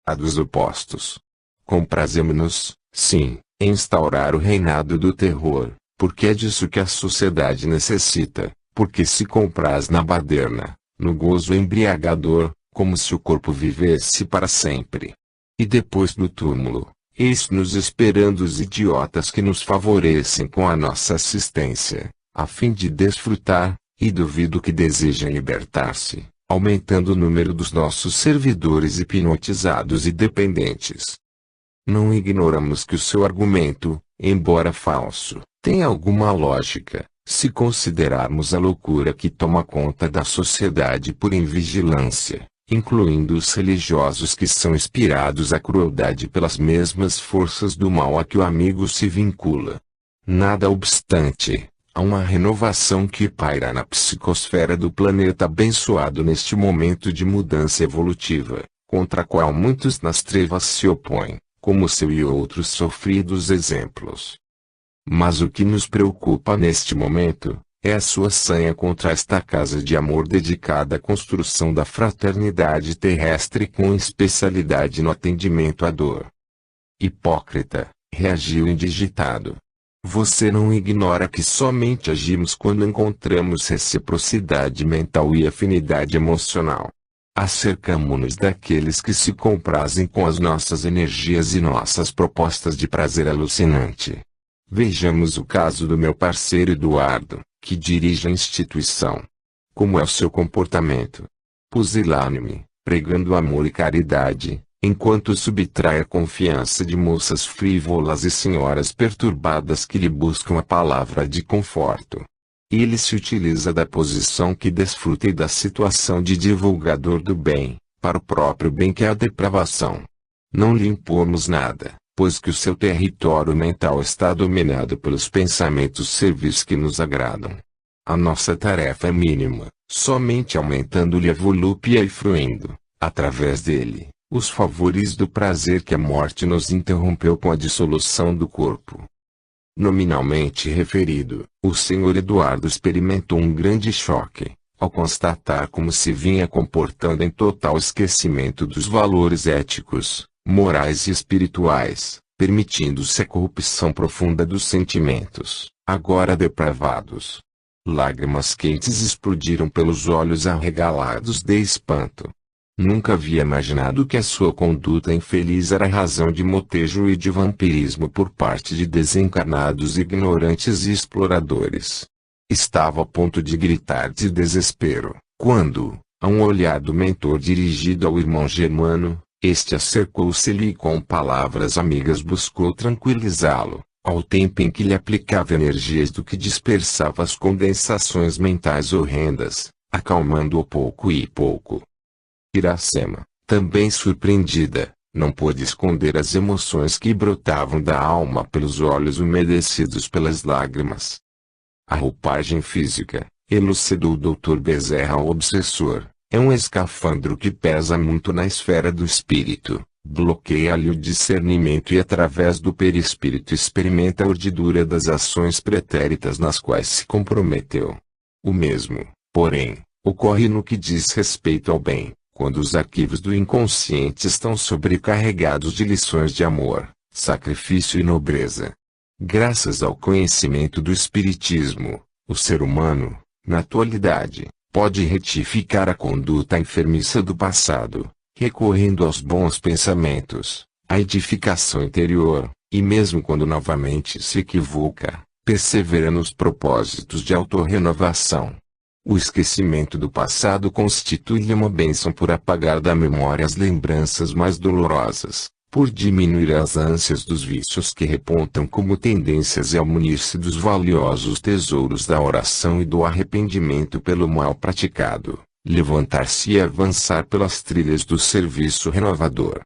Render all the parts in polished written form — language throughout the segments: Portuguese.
a dos opostos. Comprazemo-nos, sim, em instaurar o reinado do terror, porque é disso que a sociedade necessita, porque se compraz na baderna, no gozo embriagador, como se o corpo vivesse para sempre. E depois do túmulo, eis-nos esperando os idiotas que nos favorecem com a nossa assistência, a fim de desfrutar, e duvido que desejem libertar-se, aumentando o número dos nossos servidores hipnotizados e dependentes. Não ignoramos que o seu argumento, embora falso, tem alguma lógica, se considerarmos a loucura que toma conta da sociedade por invigilância, incluindo os religiosos que são inspirados à crueldade pelas mesmas forças do mal a que o amigo se vincula. Nada obstante, há uma renovação que paira na psicosfera do planeta abençoado neste momento de mudança evolutiva, contra a qual muitos nas trevas se opõem, como seu e outros sofridos exemplos. Mas o que nos preocupa neste momento, é a sua sanha contra esta casa de amor dedicada à construção da fraternidade terrestre com especialidade no atendimento à dor. Hipócrita, reagiu indigitado. Você não ignora que somente agimos quando encontramos reciprocidade mental e afinidade emocional. Acercamo-nos daqueles que se comprazem com as nossas energias e nossas propostas de prazer alucinante. Vejamos o caso do meu parceiro Eduardo, que dirige a instituição. Como é o seu comportamento? Pusilânime, pregando amor e caridade, enquanto subtrai a confiança de moças frívolas e senhoras perturbadas que lhe buscam a palavra de conforto. Ele se utiliza da posição que desfruta e da situação de divulgador do bem, para o próprio bem que é a depravação. Não lhe impomos nada, pois que o seu território mental está dominado pelos pensamentos servis que nos agradam. A nossa tarefa é mínima, somente aumentando-lhe a volúpia e fruindo, através dele, os favores do prazer que a morte nos interrompeu com a dissolução do corpo. Nominalmente referido, o Sr. Eduardo experimentou um grande choque, ao constatar como se vinha comportando em total esquecimento dos valores éticos, morais e espirituais, permitindo-se a corrupção profunda dos sentimentos, agora depravados. Lágrimas quentes explodiram pelos olhos arregalados de espanto. Nunca havia imaginado que a sua conduta infeliz era razão de motejo e de vampirismo por parte de desencarnados ignorantes e exploradores. Estava a ponto de gritar de desespero, quando, a um olhar do mentor dirigido ao irmão Germano, este acercou-se-lhe e com palavras amigas buscou tranquilizá-lo, ao tempo em que lhe aplicava energias do que dispersava as condensações mentais horrendas, acalmando-o pouco e pouco. Iracema, também surpreendida, não pôde esconder as emoções que brotavam da alma pelos olhos umedecidos pelas lágrimas. A roupagem física, elucidou o Dr. Bezerra ao obsessor, é um escafandro que pesa muito na esfera do espírito, bloqueia-lhe o discernimento e através do perispírito experimenta a urdidura das ações pretéritas nas quais se comprometeu. O mesmo, porém, ocorre no que diz respeito ao bem. Quando os arquivos do inconsciente estão sobrecarregados de lições de amor, sacrifício e nobreza. Graças ao conhecimento do Espiritismo, o ser humano, na atualidade, pode retificar a conduta enfermiça do passado, recorrendo aos bons pensamentos, à edificação interior, e mesmo quando novamente se equivoca, persevera nos propósitos de autorrenovação. O esquecimento do passado constitui-lhe uma bênção por apagar da memória as lembranças mais dolorosas, por diminuir as ânsias dos vícios que repontam como tendências e ao munir-se dos valiosos tesouros da oração e do arrependimento pelo mal praticado, levantar-se e avançar pelas trilhas do serviço renovador.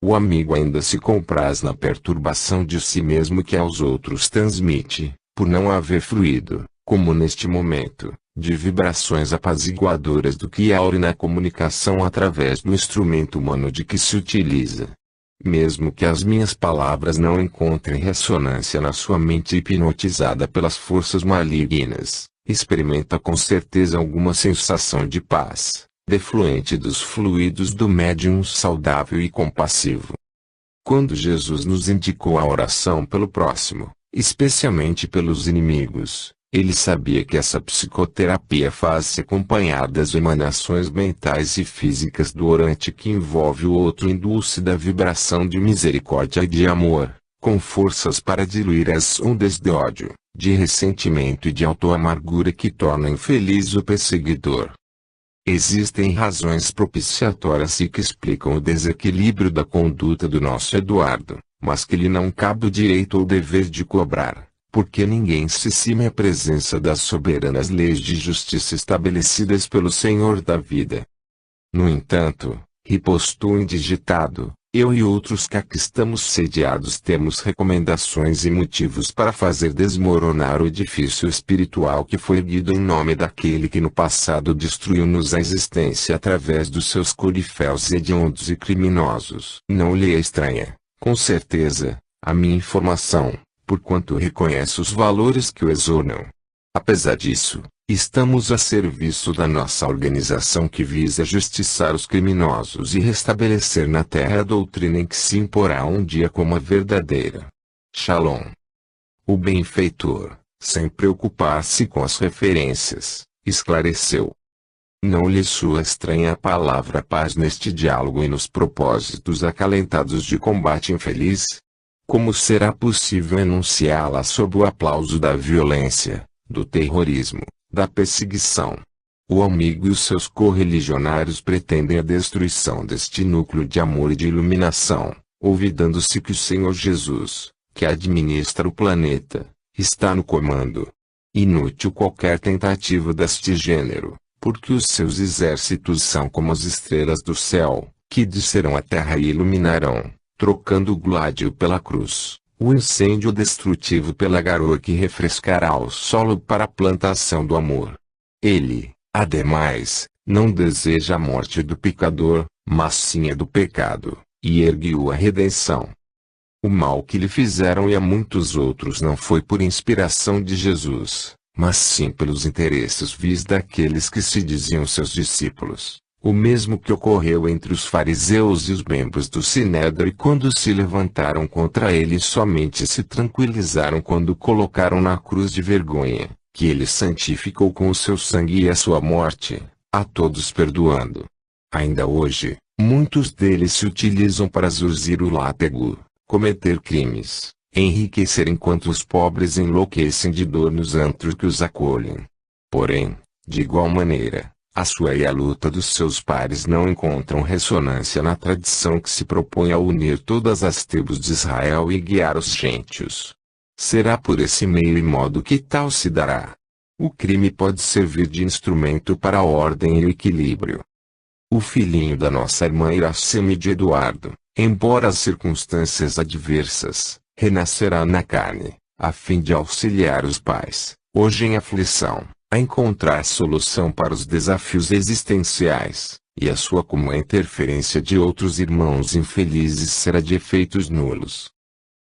O amigo ainda se compraz na perturbação de si mesmo que aos outros transmite, por não haver fluido, como neste momento, de vibrações apaziguadoras do que aure na comunicação através do instrumento humano de que se utiliza. Mesmo que as minhas palavras não encontrem ressonância na sua mente hipnotizada pelas forças malignas, experimenta com certeza alguma sensação de paz, defluente dos fluidos do médium saudável e compassivo. Quando Jesus nos indicou a oração pelo próximo, especialmente pelos inimigos, ele sabia que essa psicoterapia faz-se acompanhar das emanações mentais e físicas do orante que envolve o outro induz-se da vibração de misericórdia e de amor, com forças para diluir as ondas de ódio, de ressentimento e de auto-amargura que tornam infeliz o perseguidor. Existem razões propiciatórias e que explicam o desequilíbrio da conduta do nosso Eduardo, mas que lhe não cabe o direito ou dever de cobrar, porque ninguém se cime à presença das soberanas leis de justiça estabelecidas pelo Senhor da vida. No entanto, ripostou indigitado, eu e outros que aqui estamos sediados temos recomendações e motivos para fazer desmoronar o edifício espiritual que foi erguido em nome daquele que no passado destruiu-nos a existência através dos seus coriféus hediondos e criminosos. Não lhe é estranha, com certeza, a minha informação, porquanto reconhece os valores que o exornam. Apesar disso, estamos a serviço da nossa organização que visa justiçar os criminosos e restabelecer na terra a doutrina em que se imporá um dia como a verdadeira. Shalom. O benfeitor, sem preocupar-se com as referências, esclareceu. Não lhe soa estranha a palavra paz neste diálogo e nos propósitos acalentados de combate infeliz? Como será possível enunciá-la sob o aplauso da violência, do terrorismo, da perseguição? O amigo e os seus correligionários pretendem a destruição deste núcleo de amor e de iluminação, olvidando-se que o Senhor Jesus, que administra o planeta, está no comando. Inútil qualquer tentativa deste gênero, porque os seus exércitos são como as estrelas do céu, que descerão à terra e iluminarão, trocando o gládio pela cruz, o incêndio destrutivo pela garoa que refrescará o solo para a plantação do amor. Ele, ademais, não deseja a morte do pecador, mas sim a do pecado, e ergueu a redenção. O mal que lhe fizeram e a muitos outros não foi por inspiração de Jesus, mas sim pelos interesses vis daqueles que se diziam seus discípulos. O mesmo que ocorreu entre os fariseus e os membros do Sinédrio e quando se levantaram contra ele somente se tranquilizaram quando colocaram na cruz de vergonha, que ele santificou com o seu sangue e a sua morte, a todos perdoando. Ainda hoje, muitos deles se utilizam para zurzir o látego, cometer crimes, enriquecer enquanto os pobres enlouquecem de dor nos antros que os acolhem. Porém, de igual maneira, a sua e a luta dos seus pares não encontram ressonância na tradição que se propõe a unir todas as tribos de Israel e guiar os gentios. Será por esse meio e modo que tal se dará. O crime pode servir de instrumento para a ordem e o equilíbrio. O filhinho da nossa irmã Iracema de Eduardo, embora as circunstâncias adversas, renascerá na carne, a fim de auxiliar os pais, hoje em aflição, a encontrar solução para os desafios existenciais, e a sua comum interferência de outros irmãos infelizes será de efeitos nulos.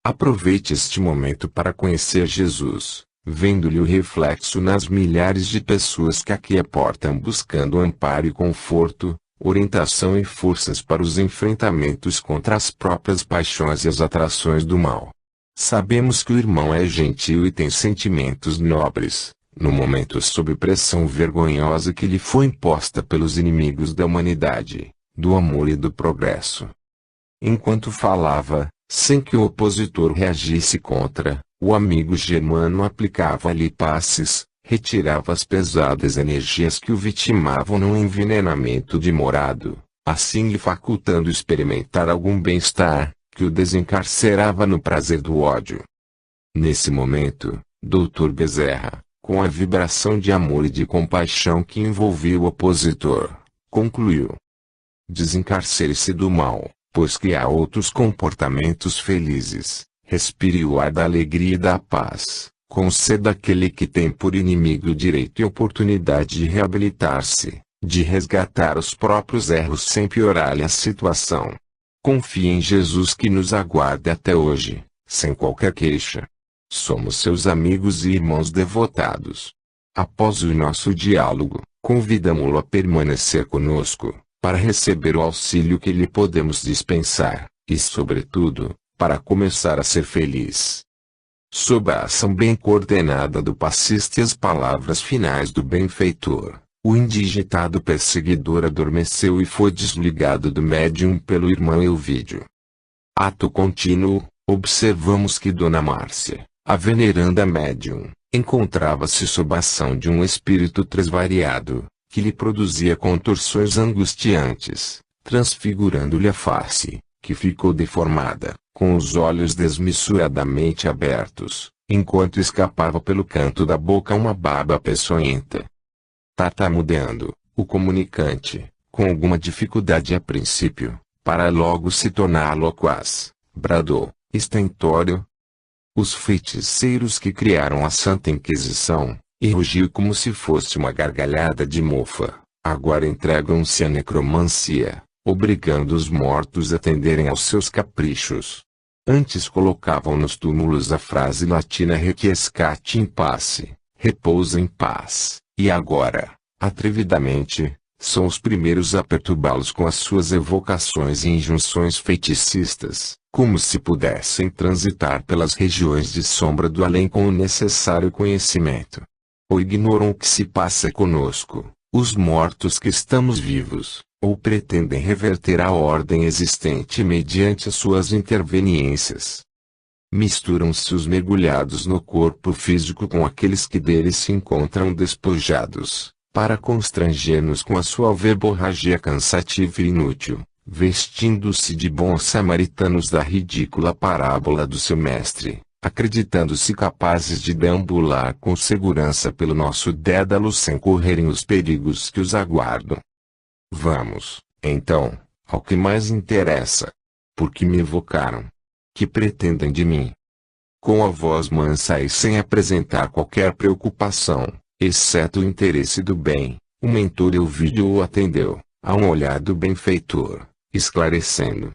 Aproveite este momento para conhecer Jesus, vendo-lhe o reflexo nas milhares de pessoas que aqui aportam buscando amparo e conforto, orientação e forças para os enfrentamentos contra as próprias paixões e as atrações do mal. Sabemos que o irmão é gentil e tem sentimentos nobres, no momento sob pressão vergonhosa que lhe foi imposta pelos inimigos da humanidade, do amor e do progresso. Enquanto falava, sem que o opositor reagisse contra, o amigo germano aplicava-lhe passes, retirava as pesadas energias que o vitimavam num envenenamento demorado, assim lhe facultando experimentar algum bem-estar, que o desencarcerava no prazer do ódio. Nesse momento, Dr. Bezerra, com a vibração de amor e de compaixão que envolvia o opositor, concluiu: desencarcere-se do mal, pois que há outros comportamentos felizes. Respire o ar da alegria e da paz. Conceda àquele que tem por inimigo o direito e oportunidade de reabilitar-se, de resgatar os próprios erros sem piorar-lhe a situação. Confie em Jesus que nos aguarda até hoje, sem qualquer queixa. Somos seus amigos e irmãos devotados. Após o nosso diálogo, convidamo-lo a permanecer conosco, para receber o auxílio que lhe podemos dispensar, e sobretudo, para começar a ser feliz. Sob a ação bem coordenada do passista e as palavras finais do benfeitor, o indigitado perseguidor adormeceu e foi desligado do médium pelo irmão Elvídio. Ato contínuo, observamos que Dona Márcia, a veneranda médium, encontrava-se sob a ação de um espírito tresvariado, que lhe produzia contorções angustiantes, transfigurando-lhe a face, que ficou deformada, com os olhos desmesuradamente abertos, enquanto escapava pelo canto da boca uma baba peçonhenta. Tartamudeando, o comunicante, com alguma dificuldade a princípio, para logo se tornar loquaz, bradou, estentório. Os feiticeiros que criaram a Santa Inquisição, e rugiu como se fosse uma gargalhada de mofa, agora entregam-se à necromancia, obrigando os mortos a atenderem aos seus caprichos. Antes colocavam nos túmulos a frase latina requiescat in pace, repousa em paz, e agora, atrevidamente, são os primeiros a perturbá-los com as suas evocações e injunções feiticistas, como se pudessem transitar pelas regiões de sombra do além com o necessário conhecimento. Ou ignoram o que se passa conosco, os mortos que estamos vivos, ou pretendem reverter a ordem existente mediante as suas interveniências. Misturam-se os mergulhados no corpo físico com aqueles que dele se encontram despojados, para constranger-nos com a sua verborragia cansativa e inútil, vestindo-se de bons samaritanos da ridícula parábola do seu mestre, acreditando-se capazes de deambular com segurança pelo nosso dédalo sem correrem os perigos que os aguardam. Vamos, então, ao que mais interessa. Por que me evocaram? Que pretendem de mim? Com a voz mansa e sem apresentar qualquer preocupação, exceto o interesse do bem, o mentor Elvídio o atendeu, a um olhar do benfeitor, esclarecendo.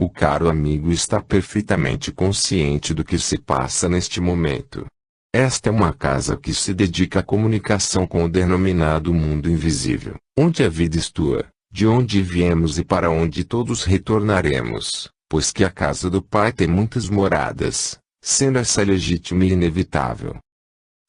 O caro amigo está perfeitamente consciente do que se passa neste momento. Esta é uma casa que se dedica à comunicação com o denominado mundo invisível, onde a vida estua, de onde viemos e para onde todos retornaremos, pois que a casa do Pai tem muitas moradas, sendo essa legítima e inevitável.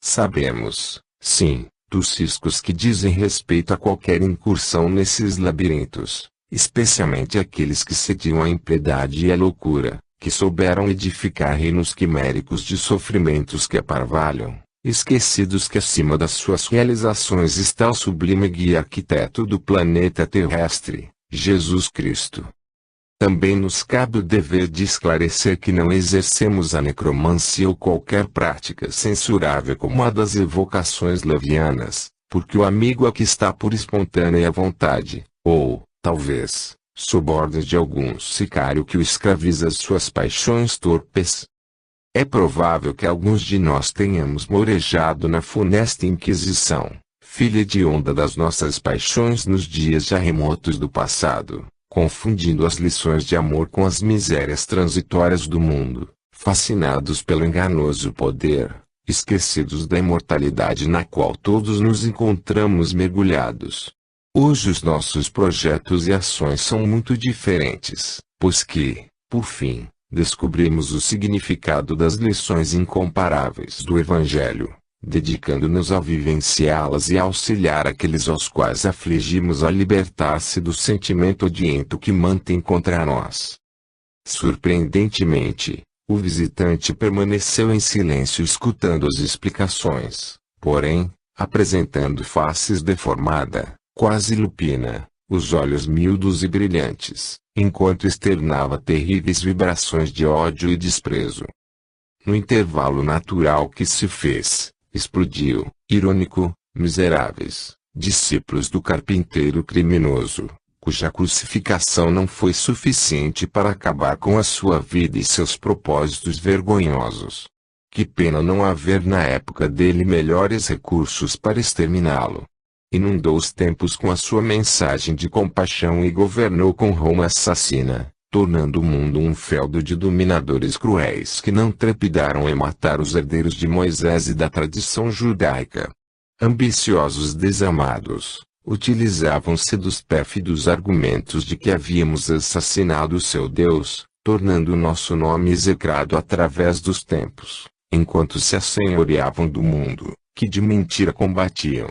Sabemos, sim, dos riscos que dizem respeito a qualquer incursão nesses labirintos, especialmente aqueles que cediam à impiedade e à loucura, que souberam edificar reinos quiméricos de sofrimentos que aparvalham, esquecidos que acima das suas realizações está o sublime guia arquiteto do planeta terrestre, Jesus Cristo. Também nos cabe o dever de esclarecer que não exercemos a necromancia ou qualquer prática censurável como a das evocações levianas, porque o amigo aqui está por espontânea vontade, ou, talvez, sob ordens de algum sicário que o escraviza às suas paixões torpes. É provável que alguns de nós tenhamos morejado na funesta Inquisição, filha hedionda das nossas paixões nos dias já remotos do passado, confundindo as lições de amor com as misérias transitórias do mundo, fascinados pelo enganoso poder, esquecidos da imortalidade na qual todos nos encontramos mergulhados. Hoje os nossos projetos e ações são muito diferentes, pois que, por fim, descobrimos o significado das lições incomparáveis do Evangelho, dedicando-nos a vivenciá-las e a auxiliar aqueles aos quais afligimos a libertar-se do sentimento odiento que mantém contra nós. Surpreendentemente, o visitante permaneceu em silêncio escutando as explicações, porém, apresentando faces deformada, quase lupina, os olhos miúdos e brilhantes, enquanto externava terríveis vibrações de ódio e desprezo. No intervalo natural que se fez, explodiu, irônico, miseráveis, discípulos do carpinteiro criminoso, cuja crucificação não foi suficiente para acabar com a sua vida e seus propósitos vergonhosos. Que pena não haver na época dele melhores recursos para exterminá-lo. Inundou os tempos com a sua mensagem de compaixão e governou com Roma assassina, tornando o mundo um feudo de dominadores cruéis que não trepidaram em matar os herdeiros de Moisés e da tradição judaica. Ambiciosos desamados, utilizavam-se dos pérfidos argumentos de que havíamos assassinado seu Deus, tornando o nosso nome execrado através dos tempos, enquanto se assenhoreavam do mundo, que de mentira combatiam.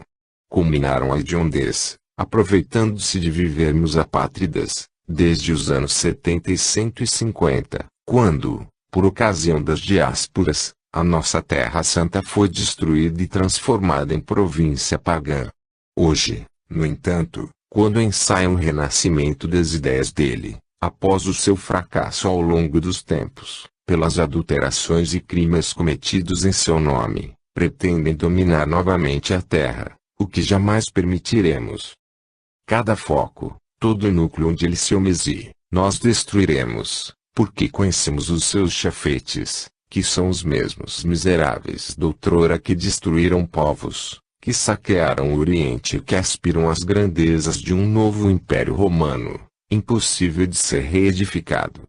Culminaram a hediondez, aproveitando-se de vivermos apátridas, desde os anos 70 e 150, quando, por ocasião das diásporas, a nossa Terra Santa foi destruída e transformada em província pagã. Hoje, no entanto, quando ensaiam o renascimento das ideias dele, após o seu fracasso ao longo dos tempos, pelas adulterações e crimes cometidos em seu nome, pretendem dominar novamente a Terra, o que jamais permitiremos. Cada foco, todo núcleo onde ele se omisi, nós destruiremos, porque conhecemos os seus chefetes, que são os mesmos miseráveis doutrora que destruíram povos, que saquearam o Oriente e que aspiram às grandezas de um novo império romano, impossível de ser reedificado.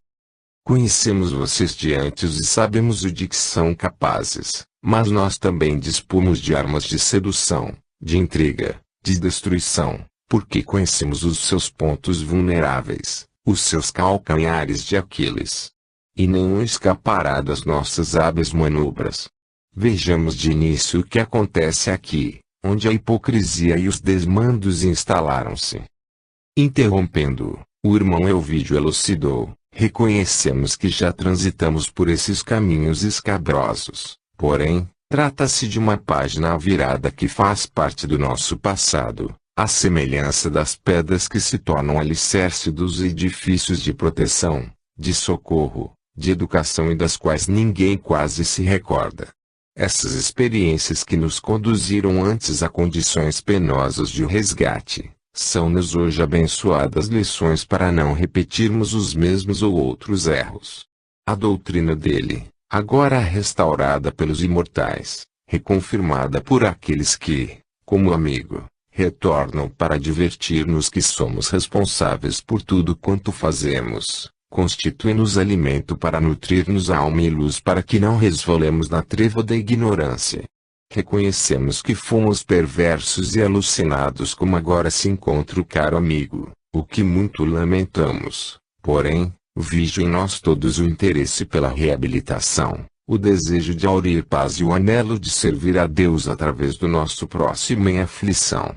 Conhecemos vocês de antes e sabemos o de que são capazes, mas nós também dispomos de armas de sedução, de intriga, de destruição, porque conhecemos os seus pontos vulneráveis, os seus calcanhares de Aquiles. E nenhum escapará das nossas hábeis manobras. Vejamos de início o que acontece aqui, onde a hipocrisia e os desmandos instalaram-se. Interrompendo, o irmão Elvídio elucidou: reconhecemos que já transitamos por esses caminhos escabrosos, porém, trata-se de uma página virada que faz parte do nosso passado, à semelhança das pedras que se tornam alicerce dos edifícios de proteção, de socorro, de educação e das quais ninguém quase se recorda. Essas experiências que nos conduziram antes a condições penosas de resgate, são-nos hoje abençoadas lições para não repetirmos os mesmos ou outros erros. A doutrina dele, agora restaurada pelos imortais, reconfirmada por aqueles que, como amigo, retornam para advertir-nos que somos responsáveis por tudo quanto fazemos, constitui-nos alimento para nutrir-nos alma e luz para que não resvalemos na treva da ignorância. Reconhecemos que fomos perversos e alucinados como agora se encontra o caro amigo, o que muito lamentamos, porém, vejo em nós todos o interesse pela reabilitação, o desejo de aurir paz e o anelo de servir a Deus através do nosso próximo em aflição.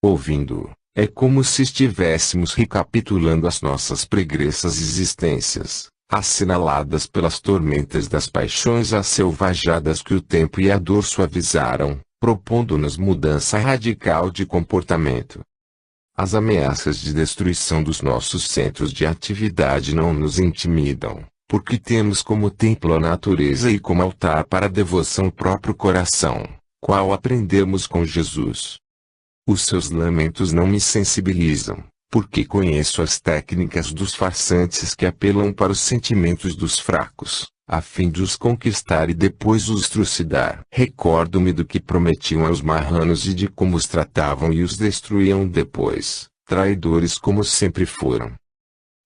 Ouvindo, é como se estivéssemos recapitulando as nossas pregressas existências, assinaladas pelas tormentas das paixões asselvajadas que o tempo e a dor suavizaram, propondo-nos mudança radical de comportamento. As ameaças de destruição dos nossos centros de atividade não nos intimidam, porque temos como templo a natureza e como altar para a devoção o próprio coração, qual aprendemos com Jesus. Os seus lamentos não me sensibilizam, porque conheço as técnicas dos farsantes que apelam para os sentimentos dos fracos, a fim de os conquistar e depois os trucidar. Recordo-me do que prometiam aos marranos e de como os tratavam e os destruíam depois, traidores como sempre foram.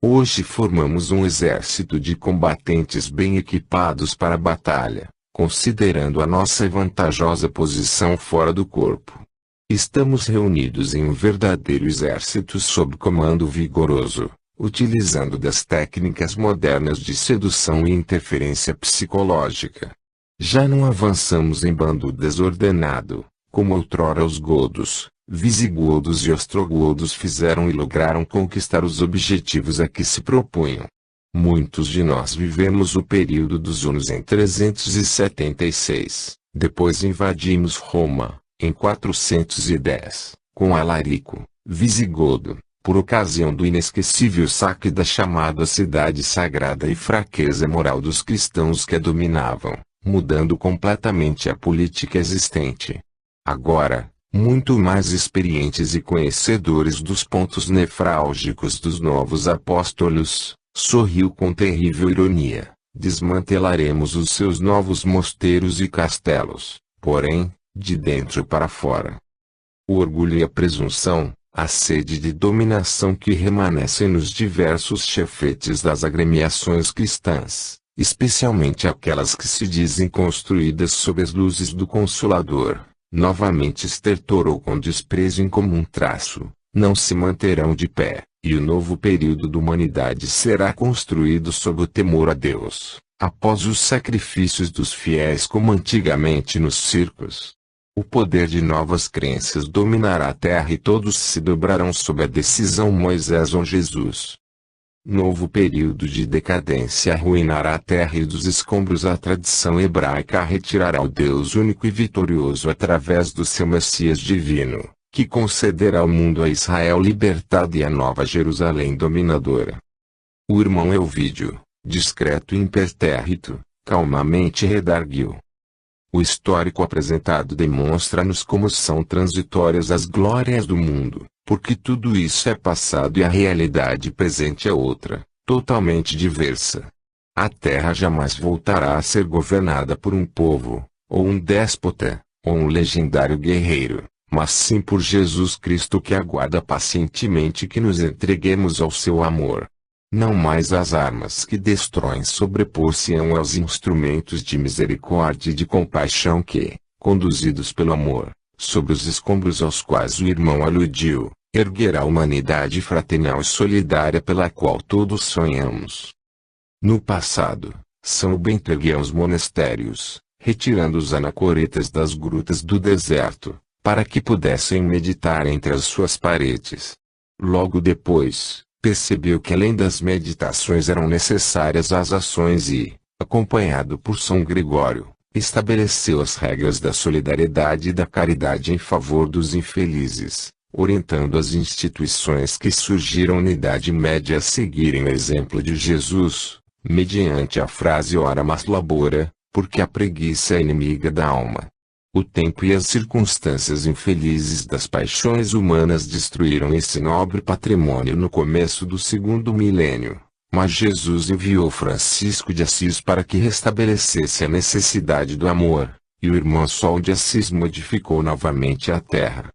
Hoje formamos um exército de combatentes bem equipados para a batalha, considerando a nossa vantajosa posição fora do corpo. Estamos reunidos em um verdadeiro exército sob comando vigoroso, utilizando das técnicas modernas de sedução e interferência psicológica. Já não avançamos em bando desordenado, como outrora os godos, visigodos e ostrogodos fizeram e lograram conquistar os objetivos a que se propunham. Muitos de nós vivemos o período dos hunos em 376, depois invadimos Roma, em 410, com Alarico, visigodo, por ocasião do inesquecível saque da chamada Cidade Sagrada e fraqueza moral dos cristãos que a dominavam, mudando completamente a política existente. Agora, muito mais experientes e conhecedores dos pontos nefrálgicos dos novos apóstolos, sorriu com terrível ironia, desmantelaremos os seus novos mosteiros e castelos, porém, de dentro para fora. O orgulho e a presunção, a sede de dominação que remanescem nos diversos chefetes das agremiações cristãs, especialmente aquelas que se dizem construídas sob as luzes do Consolador, novamente estertorou com desprezo em comum traço, não se manterão de pé, e o novo período da humanidade será construído sob o temor a Deus, após os sacrifícios dos fiéis como antigamente nos circos. O poder de novas crenças dominará a terra e todos se dobrarão sob a decisão Moisés ou Jesus. Novo período de decadência arruinará a terra e dos escombros a tradição hebraica retirará o Deus único e vitorioso através do seu Messias divino, que concederá ao mundo a Israel libertado e a nova Jerusalém dominadora. O irmão Elvídio, discreto e impertérrito, calmamente redarguiu. O histórico apresentado demonstra-nos como são transitórias as glórias do mundo, porque tudo isso é passado e a realidade presente é outra, totalmente diversa. A terra jamais voltará a ser governada por um povo, ou um déspota, ou um legendário guerreiro, mas sim por Jesus Cristo que aguarda pacientemente que nos entreguemos ao seu amor. Não mais as armas que destroem sobrepor-se-ão aos instrumentos de misericórdia e de compaixão que, conduzidos pelo amor, sobre os escombros aos quais o irmão aludiu, erguerá a humanidade fraternal e solidária pela qual todos sonhamos. No passado, São Bento erguia os monastérios, retirando os anacoretas das grutas do deserto, para que pudessem meditar entre as suas paredes. Logo depois, percebeu que além das meditações eram necessárias as ações e, acompanhado por São Gregório, estabeleceu as regras da solidariedade e da caridade em favor dos infelizes, orientando as instituições que surgiram na Idade Média a seguirem o exemplo de Jesus, mediante a frase ora mas labora, porque a preguiça é inimiga da alma. O tempo e as circunstâncias infelizes das paixões humanas destruíram esse nobre patrimônio no começo do segundo milênio, mas Jesus enviou Francisco de Assis para que restabelecesse a necessidade do amor, e o irmão Sol de Assis modificou novamente a terra.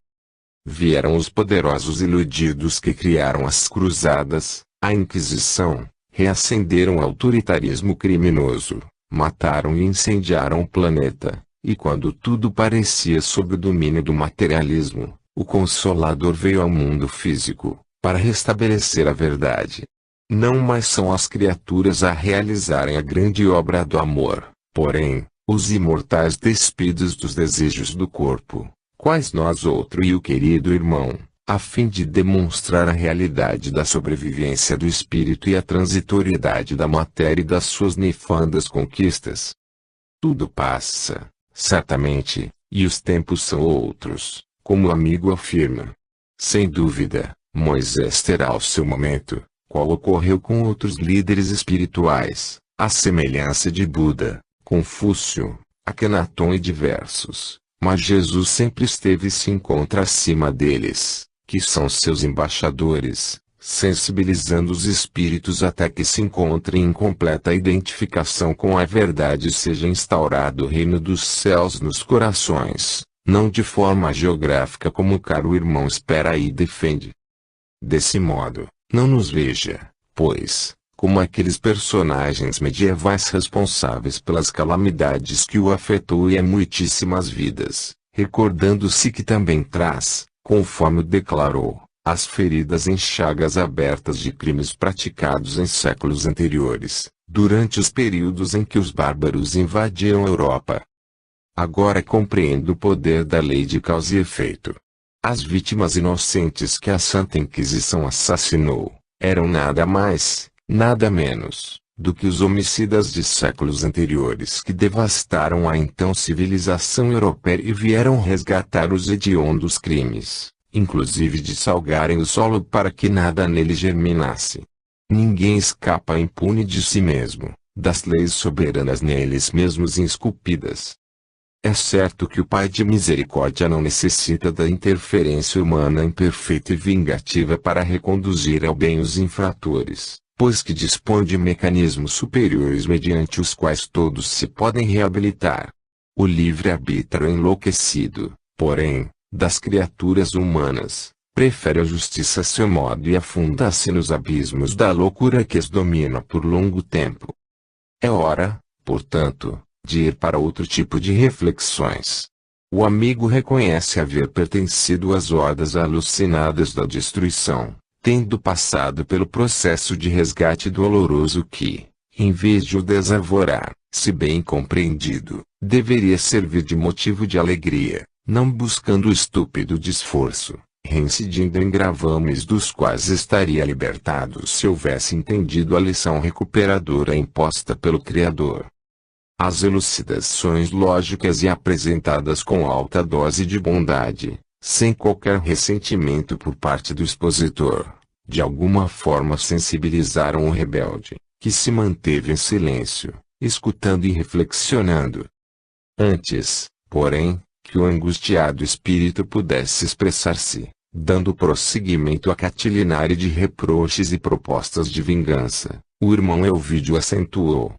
Vieram os poderosos iludidos que criaram as cruzadas, a Inquisição, reacenderam o autoritarismo criminoso, mataram e incendiaram o planeta. E quando tudo parecia sob o domínio do materialismo, o Consolador veio ao mundo físico, para restabelecer a verdade. Não mais são as criaturas a realizarem a grande obra do amor, porém, os imortais despidos dos desejos do corpo, quais nós outro e o querido irmão, a fim de demonstrar a realidade da sobrevivência do espírito e a transitoriedade da matéria e das suas nefandas conquistas. Tudo passa, certamente, e os tempos são outros, como o amigo afirma. Sem dúvida, Moisés terá o seu momento, qual ocorreu com outros líderes espirituais, à semelhança de Buda, Confúcio, Akenaton e diversos, mas Jesus sempre esteve e se encontra acima deles, que são seus embaixadores, sensibilizando os espíritos até que se encontrem em completa identificação com a verdade e seja instaurado o reino dos céus nos corações, não de forma geográfica como o caro irmão espera e defende. Desse modo, não nos veja, pois, como aqueles personagens medievais responsáveis pelas calamidades que o afetou e a muitíssimas vidas, recordando-se que também traz, conforme declarou, as feridas em chagas abertas de crimes praticados em séculos anteriores, durante os períodos em que os bárbaros invadiram a Europa. Agora compreendo o poder da lei de causa e efeito. As vítimas inocentes que a Santa Inquisição assassinou, eram nada mais, nada menos, do que os homicidas de séculos anteriores que devastaram a então civilização europeia e vieram resgatar os hediondos crimes, inclusive de salgarem o solo para que nada nele germinasse. Ninguém escapa impune de si mesmo, das leis soberanas neles mesmos esculpidas. É certo que o Pai de Misericórdia não necessita da interferência humana imperfeita e vingativa para reconduzir ao bem os infratores, pois que dispõe de mecanismos superiores mediante os quais todos se podem reabilitar. O livre-arbítrio enlouquecido, porém, das criaturas humanas, prefere a justiça a seu modo e afunda-se nos abismos da loucura que as domina por longo tempo. É hora, portanto, de ir para outro tipo de reflexões. O amigo reconhece haver pertencido às hordas alucinadas da destruição, tendo passado pelo processo de resgate doloroso que, em vez de o desarvorar, se bem compreendido, deveria servir de motivo de alegria, não buscando o estúpido de esforço, reincidindo em gravames dos quais estaria libertado se houvesse entendido a lição recuperadora imposta pelo Criador. As elucidações lógicas e apresentadas com alta dose de bondade, sem qualquer ressentimento por parte do expositor, de alguma forma sensibilizaram o rebelde, que se manteve em silêncio, escutando e reflexionando. Antes, porém, que o angustiado espírito pudesse expressar-se, dando prosseguimento à catilinária de reproches e propostas de vingança, o irmão Elvídio acentuou: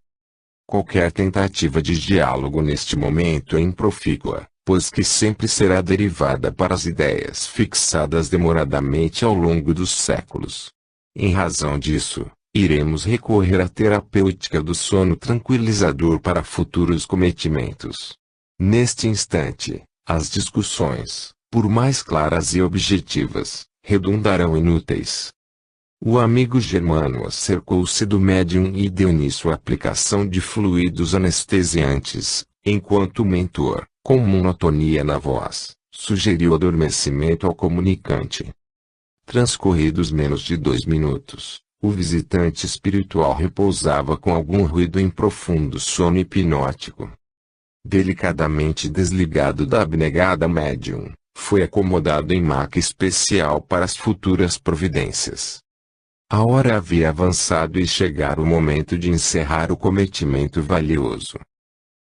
qualquer tentativa de diálogo neste momento é improfícua, pois que sempre será derivada para as ideias fixadas demoradamente ao longo dos séculos. Em razão disso, iremos recorrer à terapêutica do sono tranquilizador para futuros cometimentos. Neste instante, as discussões, por mais claras e objetivas, redundarão inúteis. O amigo Germano acercou-se do médium e deu início à aplicação de fluidos anestesiantes, enquanto o mentor, com monotonia na voz, sugeriu adormecimento ao comunicante. Transcorridos menos de 2 minutos, o visitante espiritual repousava com algum ruído em profundo sono hipnótico. Delicadamente desligado da abnegada médium, foi acomodado em maca especial para as futuras providências. A hora havia avançado e chegara o momento de encerrar o cometimento valioso.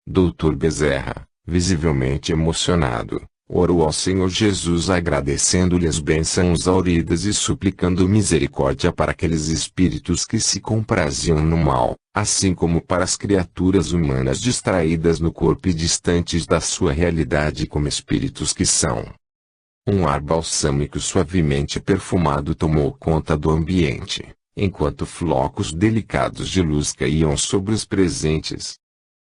Dr. Bezerra, visivelmente emocionado, orou ao Senhor Jesus agradecendo-lhe as bênçãos auridas e suplicando misericórdia para aqueles espíritos que se compraziam no mal, assim como para as criaturas humanas distraídas no corpo e distantes da sua realidade como espíritos que são. Um ar balsâmico suavemente perfumado tomou conta do ambiente, enquanto flocos delicados de luz caíam sobre os presentes.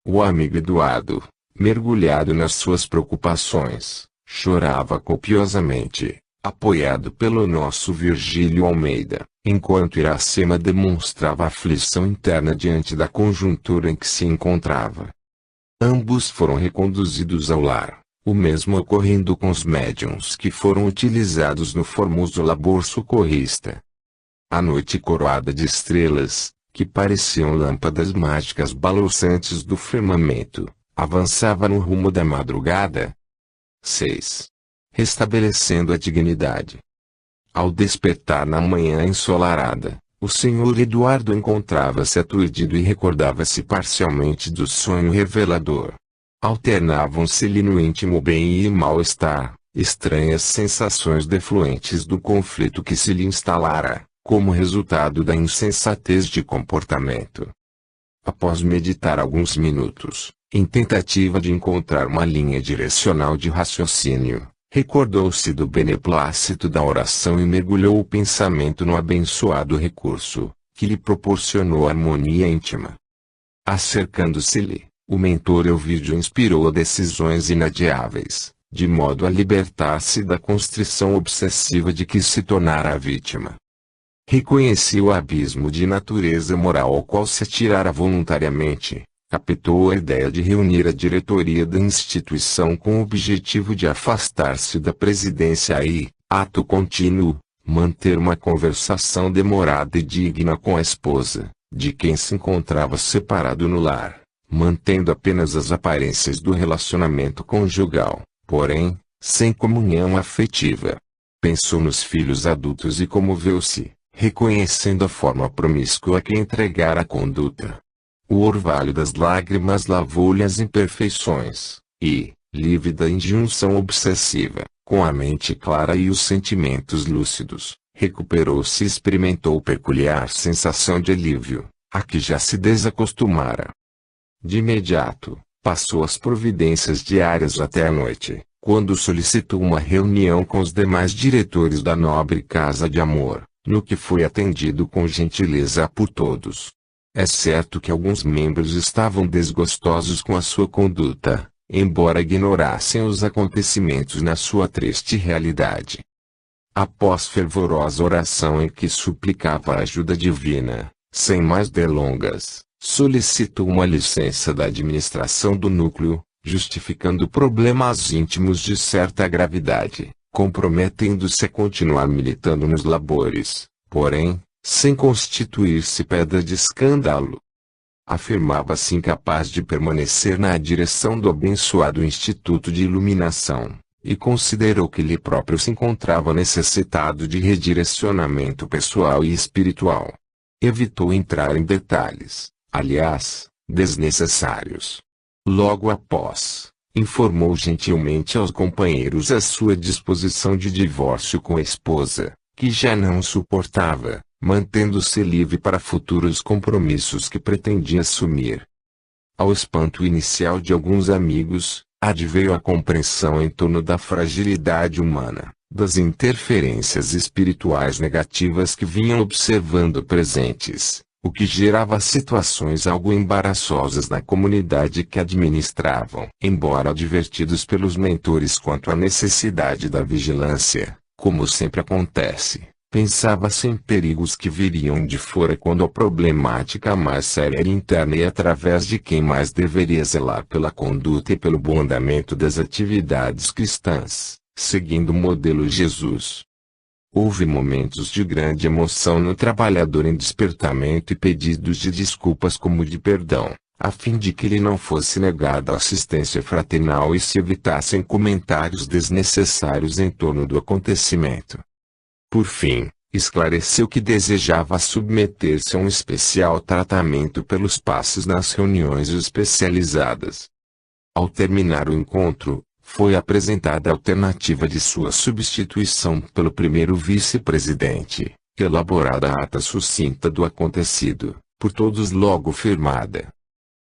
O amigo Eduardo, mergulhado nas suas preocupações, chorava copiosamente, apoiado pelo nosso Virgílio Almeida, enquanto Iracema demonstrava aflição interna diante da conjuntura em que se encontrava. Ambos foram reconduzidos ao lar. O mesmo ocorrendo com os médiuns que foram utilizados no formoso labor socorrista. A noite coroada de estrelas, que pareciam lâmpadas mágicas balouçantes do firmamento, avançava no rumo da madrugada. 6. Restabelecendo a dignidade. Ao despertar na manhã ensolarada, o senhor Eduardo encontrava-se aturdido e recordava-se parcialmente do sonho revelador. Alternavam-se-lhe no íntimo bem e mal-estar, estranhas sensações defluentes do conflito que se lhe instalara, como resultado da insensatez de comportamento. Após meditar alguns minutos, em tentativa de encontrar uma linha direcional de raciocínio, recordou-se do beneplácito da oração e mergulhou o pensamento no abençoado recurso, que lhe proporcionou harmonia íntima. Acercando-se-lhe, o mentor Elvídio inspirou decisões inadiáveis, de modo a libertar-se da constrição obsessiva de que se tornara a vítima. Reconhecia o abismo de natureza moral ao qual se atirara voluntariamente, captou a ideia de reunir a diretoria da instituição com o objetivo de afastar-se da presidência e, ato contínuo, manter uma conversação demorada e digna com a esposa, de quem se encontrava separado no lar, mantendo apenas as aparências do relacionamento conjugal, porém, sem comunhão afetiva. Pensou nos filhos adultos e comoveu-se, reconhecendo a forma promíscua que entregara a conduta. O orvalho das lágrimas lavou-lhe as imperfeições, e, livre da injunção obsessiva, com a mente clara e os sentimentos lúcidos, recuperou-se e experimentou peculiar sensação de alívio, a que já se desacostumara. De imediato, passou as providências diárias até a noite, quando solicitou uma reunião com os demais diretores da nobre Casa de Amor, no que foi atendido com gentileza por todos. É certo que alguns membros estavam desgostosos com a sua conduta, embora ignorassem os acontecimentos na sua triste realidade. Após fervorosa oração em que suplicava a ajuda divina, sem mais delongas, solicitou uma licença da administração do núcleo, justificando problemas íntimos de certa gravidade, comprometendo-se a continuar militando nos labores, porém, sem constituir-se pedra de escândalo. Afirmava-se incapaz de permanecer na direção do abençoado Instituto de Iluminação, e considerou que ele próprio se encontrava necessitado de redirecionamento pessoal e espiritual. Evitou entrar em detalhes, aliás, desnecessários. Logo após, informou gentilmente aos companheiros a sua disposição de divórcio com a esposa, que já não suportava, mantendo-se livre para futuros compromissos que pretendia assumir. Ao espanto inicial de alguns amigos, adveio a compreensão em torno da fragilidade humana, das interferências espirituais negativas que vinham observando presentes, o que gerava situações algo embaraçosas na comunidade que administravam. Embora advertidos pelos mentores quanto à necessidade da vigilância, como sempre acontece, pensava-se em perigos que viriam de fora quando a problemática mais séria era interna e através de quem mais deveria zelar pela conduta e pelo bom andamento das atividades cristãs, seguindo o modelo Jesus. Houve momentos de grande emoção no trabalhador em despertamento e pedidos de desculpas como de perdão, a fim de que lhe não fosse negada a assistência fraternal e se evitassem comentários desnecessários em torno do acontecimento. Por fim, esclareceu que desejava submeter-se a um especial tratamento pelos passos nas reuniões especializadas. Ao terminar o encontro, foi apresentada a alternativa de sua substituição pelo primeiro vice-presidente, elaborada a ata sucinta do acontecido, por todos logo firmada.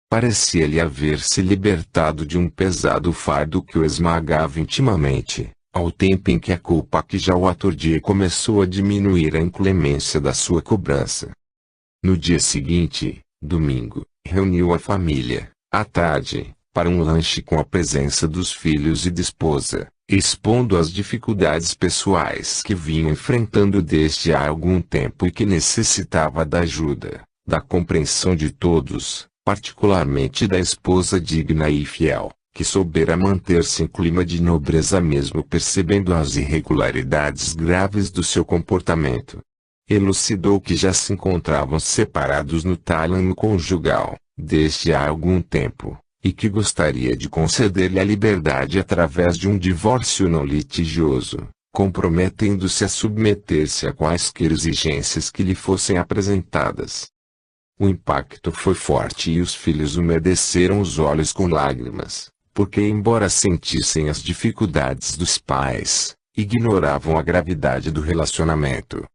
Parecia-lhe haver se libertado de um pesado fardo que o esmagava intimamente, ao tempo em que a culpa que já o aturdia começou a diminuir a inclemência da sua cobrança. No dia seguinte, domingo, reuniu a família, à tarde, para um lanche com a presença dos filhos e da esposa, expondo as dificuldades pessoais que vinham enfrentando desde há algum tempo e que necessitava da ajuda, da compreensão de todos, particularmente da esposa digna e fiel, que soubera manter-se em clima de nobreza mesmo percebendo as irregularidades graves do seu comportamento. Elucidou que já se encontravam separados no tálamo conjugal, desde há algum tempo, e que gostaria de conceder-lhe a liberdade através de um divórcio não litigioso, comprometendo-se a submeter-se a quaisquer exigências que lhe fossem apresentadas. O impacto foi forte e os filhos umedeceram os olhos com lágrimas, porque embora sentissem as dificuldades dos pais, ignoravam a gravidade do relacionamento.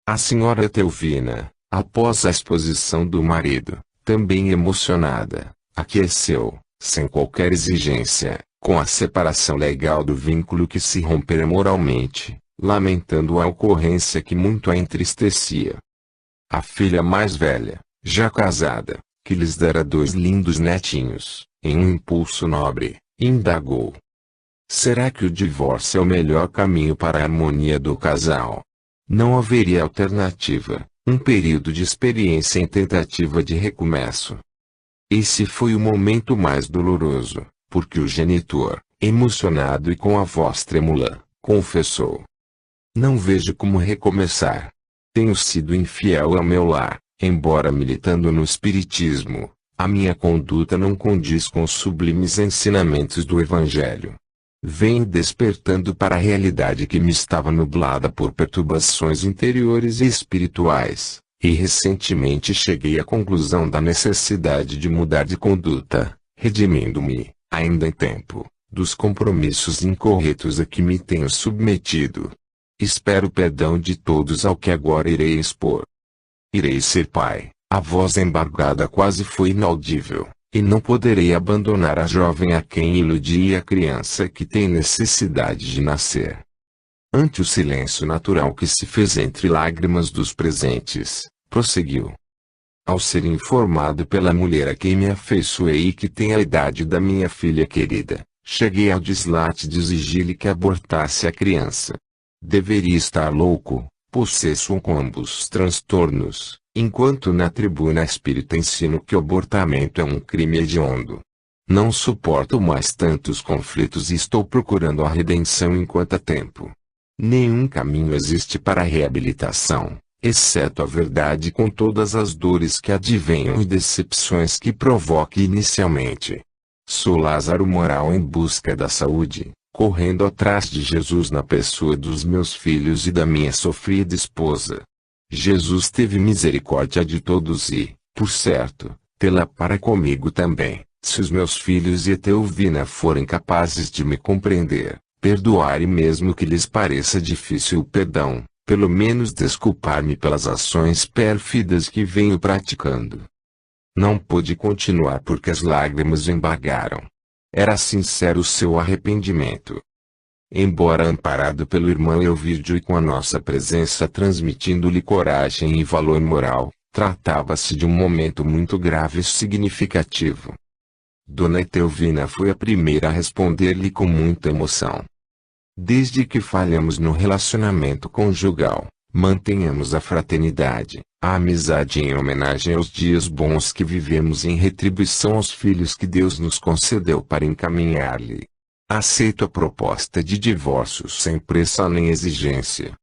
A senhora Etelvina, após a exposição do marido, também emocionada, aqueceu, sem qualquer exigência, com a separação legal do vínculo que se rompera moralmente, lamentando a ocorrência que muito a entristecia. A filha mais velha, já casada, que lhes dera 2 lindos netinhos, em um impulso nobre, indagou: será que o divórcio é o melhor caminho para a harmonia do casal? Não haveria alternativa, um período de experiência em tentativa de recomeço. Esse foi o momento mais doloroso, porque o genitor, emocionado e com a voz trêmula, confessou: não vejo como recomeçar. Tenho sido infiel ao meu lar, embora militando no espiritismo. A minha conduta não condiz com os sublimes ensinamentos do Evangelho. Venho despertando para a realidade que me estava nublada por perturbações interiores e espirituais, e recentemente cheguei à conclusão da necessidade de mudar de conduta, redimindo-me, ainda em tempo, dos compromissos incorretos a que me tenho submetido. Espero perdão de todos ao que agora irei expor. Irei ser pai. A voz embargada quase foi inaudível, e não poderei abandonar a jovem a quem iludi e a criança que tem necessidade de nascer. Ante o silêncio natural que se fez entre lágrimas dos presentes, prosseguiu: Ao ser informado pela mulher a quem me afeiçoei e que tem a idade da minha filha querida, cheguei ao dislate de exigir-lhe que abortasse a criança. Deveria estar louco, possesso com ambos os transtornos, enquanto na tribuna espírita ensino que o abortamento é um crime hediondo. Não suporto mais tantos conflitos e estou procurando a redenção enquanto há tempo. Nenhum caminho existe para a reabilitação, exceto a verdade com todas as dores que advenham e decepções que provoque inicialmente. Sou Lázaro moral em busca da saúde, correndo atrás de Jesus na pessoa dos meus filhos e da minha sofrida esposa. Jesus teve misericórdia de todos e, por certo, tê-la para comigo também, se os meus filhos e Teovina forem capazes de me compreender, perdoar e mesmo que lhes pareça difícil o perdão, pelo menos desculpar-me pelas ações pérfidas que venho praticando. Não pude continuar porque as lágrimas embargaram. Era sincero o seu arrependimento. Embora amparado pelo irmão Elvídio e com a nossa presença transmitindo-lhe coragem e valor moral, tratava-se de um momento muito grave e significativo. Dona Etelvina foi a primeira a responder-lhe com muita emoção. Desde que falhamos no relacionamento conjugal, mantenhamos a fraternidade, a amizade em homenagem aos dias bons que vivemos em retribuição aos filhos que Deus nos concedeu para encaminhar-lhe. Aceito a proposta de divórcio sem pressa nem exigência.